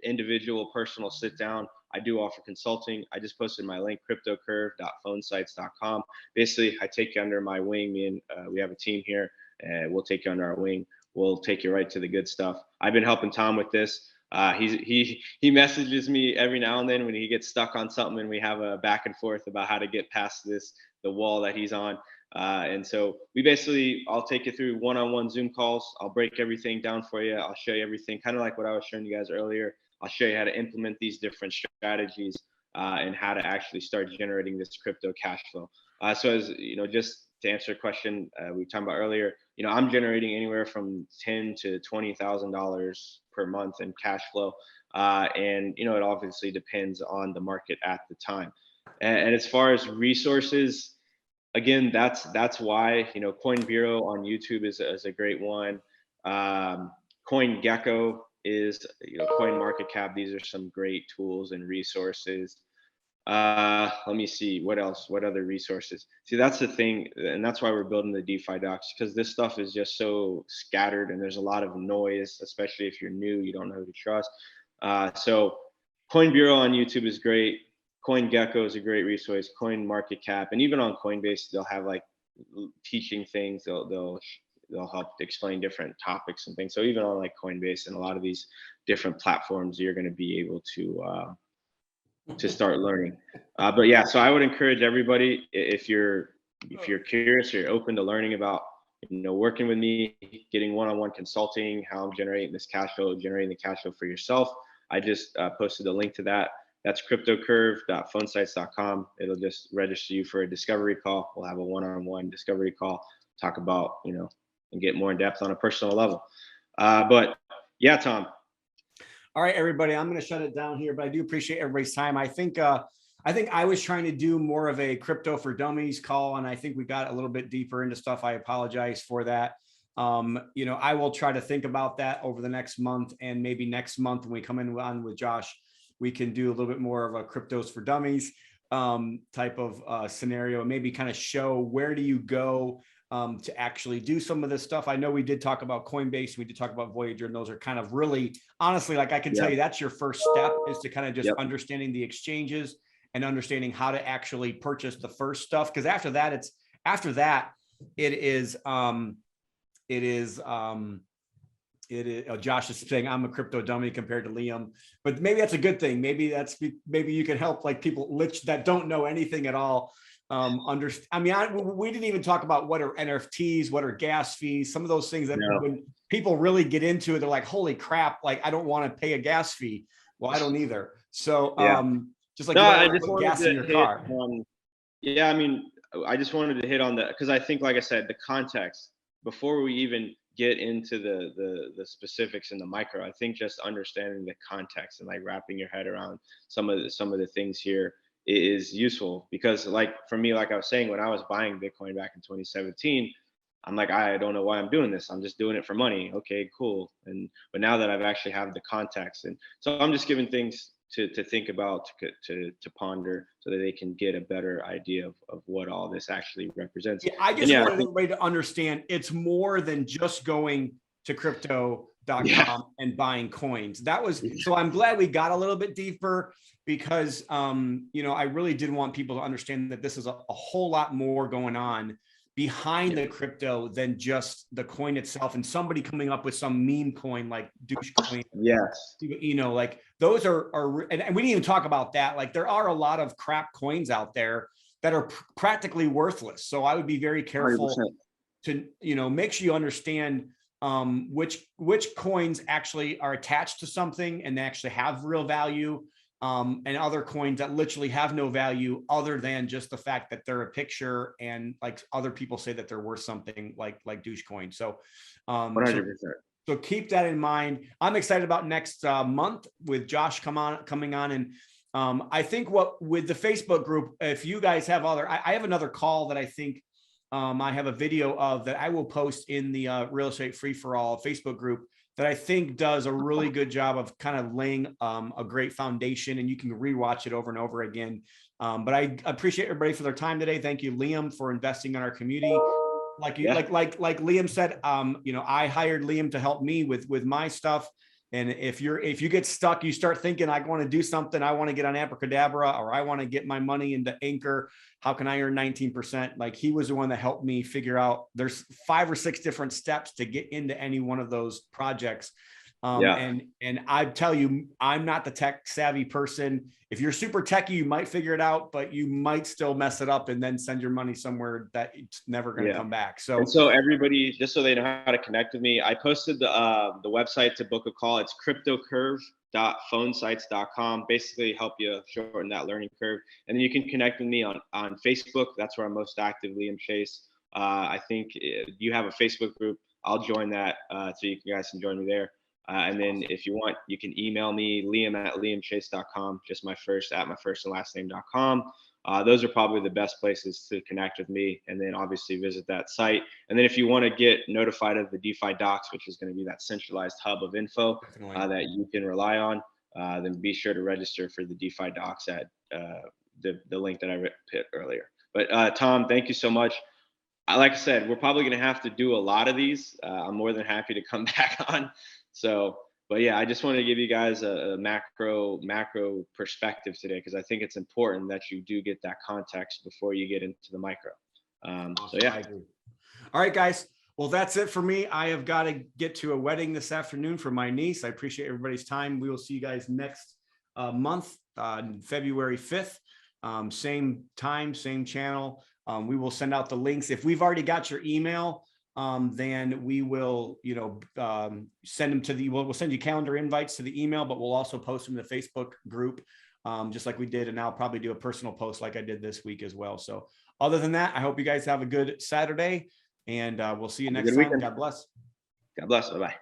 individual personal sit down, I do offer consulting. I just posted my link, cryptocurve.phonesites.com. Basically, I take you under my wing. Me and we have a team here, and we'll take you under our wing. We'll take you right to the good stuff. I've been helping Tom with this. He messages me every now and then when he gets stuck on something, and we have a back and forth about how to get past the wall that he's on. And so I'll take you through one-on-one Zoom calls. I'll break everything down for you. I'll show you everything, kind of like what I was showing you guys earlier. I'll show you how to implement these different strategies and how to actually start generating this crypto cash flow. So as you know, just to answer a question we were talking about earlier, you know, I'm generating anywhere from $10,000 to $20,000 per month in cash flow. And, you know, it obviously depends on the market at the time. And as far as resources, again, that's why, you know, Coin Bureau on YouTube is a great one. CoinGecko is, you know, Coin Market Cap. These are some great tools and resources. Let me see what else, what other resources. See, that's the thing, and that's why we're building the DeFi docs, because this stuff is just so scattered and there's a lot of noise, especially if you're new, you don't know who to trust. So Coin Bureau on YouTube is great. CoinGecko is a great resource. Coin Market Cap, and even on Coinbase, they'll have like teaching things. They'll help explain different topics and things. So even on like Coinbase and a lot of these different platforms, you're going to be able to start learning. But yeah, so I would encourage everybody, if you're curious, or you're open to learning about, you know, working with me, getting one-on-one consulting, how I'm generating this cash flow, generating the cash flow for yourself. I just posted a link to that. That's cryptocurve.phonesites.com. It'll just register you for a discovery call. We'll have a one-on-one discovery call, talk about, you know, and get more in depth on a personal level. But yeah, Tom. All right, everybody, I'm going to shut it down here, but I do appreciate everybody's time. I think I was trying to do more of a crypto for dummies call, and I think we got a little bit deeper into stuff. I apologize for that. You know, I will try to think about that over the next month, and maybe next month when we come in on with Josh, we can do a little bit more of a cryptos for dummies type of scenario, and maybe kind of show where do you go to actually do some of this stuff. I know we did talk about Coinbase, we did talk about Voyager, and those are kind of really, honestly, like I can tell you that's your first step, is to kind of just understanding the exchanges and understanding how to actually purchase the first stuff. Because after that, Josh is saying I'm a crypto dummy compared to Liam, but maybe that's a good thing. Maybe you can help like people that don't know anything at all. We didn't even talk about what are NFTs, what are gas fees, some of those things that when people really get into it, they're like, holy crap, like I don't want to pay a gas fee. Well, I don't either. So just like I just wanted gas in your car. Yeah, I mean, I just wanted to hit on that because I think, like I said, the context before we even get into the specifics and the micro. I think just understanding the context and like wrapping your head around some of the things here is useful, because like for me, like I was saying, when I was buying Bitcoin back in 2017, I'm like, I don't know why I'm doing this. I'm just doing it for money. Okay, cool. But now that I've actually have the context, and so I'm just giving things to think about, to ponder, so that they can get a better idea of what all this actually represents. Yeah, I just wanted everybody to understand it's more than just going to crypto.com and buying coins. So I'm glad we got a little bit deeper, because you know, I really did want people to understand that this is a whole lot more going on behind the crypto than just the coin itself, and somebody coming up with some meme coin like douche coin. Yes. You know, like those are and we didn't even talk about that. Like there are a lot of crap coins out there that are practically worthless. So I would be very careful 100%. to, you know, make sure you understand which coins actually are attached to something and they actually have real value, and other coins that literally have no value other than just the fact that they're a picture, and like other people say that they're worth something, like douche coin. So 100%. so keep that in mind. I'm excited about next month with Josh coming on, and I think with the Facebook group, if you guys have I have another call that I think I have a video of that I will post in the Real Estate Free for All Facebook group that I think does a really good job of kind of laying a great foundation, and you can rewatch it over and over again. But I appreciate everybody for their time today. Thank you, Liam, for investing in our community. like you, Yeah. like Liam said, you know, I hired Liam to help me with my stuff. And if you get stuck, you start thinking, I want to do something. I want to get on Abracadabra, or I want to get my money into Anchor. How can I earn 19%? Like, he was the one that helped me figure out there's 5 or 6 different steps to get into any one of those projects. And I tell you, I'm not the tech savvy person. If you're super techy, you might figure it out, but you might still mess it up and then send your money somewhere that it's never going to come back. So, and so everybody, just so they know how to connect with me, I posted the website to book a call. It's cryptocurve.phonesites.com. Basically help you shorten that learning curve. And then you can connect with me on Facebook. That's where I'm most active, Liam Chase. I think you have a Facebook group. I'll join that so you guys can join me there. And then if you want, you can email me, liam@liamchase.com, just my first and last name.com. Those are probably the best places to connect with me. And then obviously visit that site. And then if you want to get notified of the DeFi docs, which is going to be that centralized hub of info that you can rely on, then be sure to register for the DeFi docs at the link that I put earlier. But Tom, thank you so much. Like I said, we're probably going to have to do a lot of these. I'm more than happy to come back on. So, but yeah, I just wanted to give you guys a macro perspective today, because I think it's important that you do get that context before you get into the micro. So yeah. I agree. All right, guys. Well, that's it for me. I have got to get to a wedding this afternoon for my niece. I appreciate everybody's time. We will see you guys next month, February 5th. Same time, same channel. We will send out the links. If we've already got your email, then we will, send them to we'll send you calendar invites to the email, but we'll also post them to the Facebook group, just like we did. And I'll probably do a personal post like I did this week as well. So other than that, I hope you guys have a good Saturday, and we'll see you next time. God bless. God bless. Bye-bye.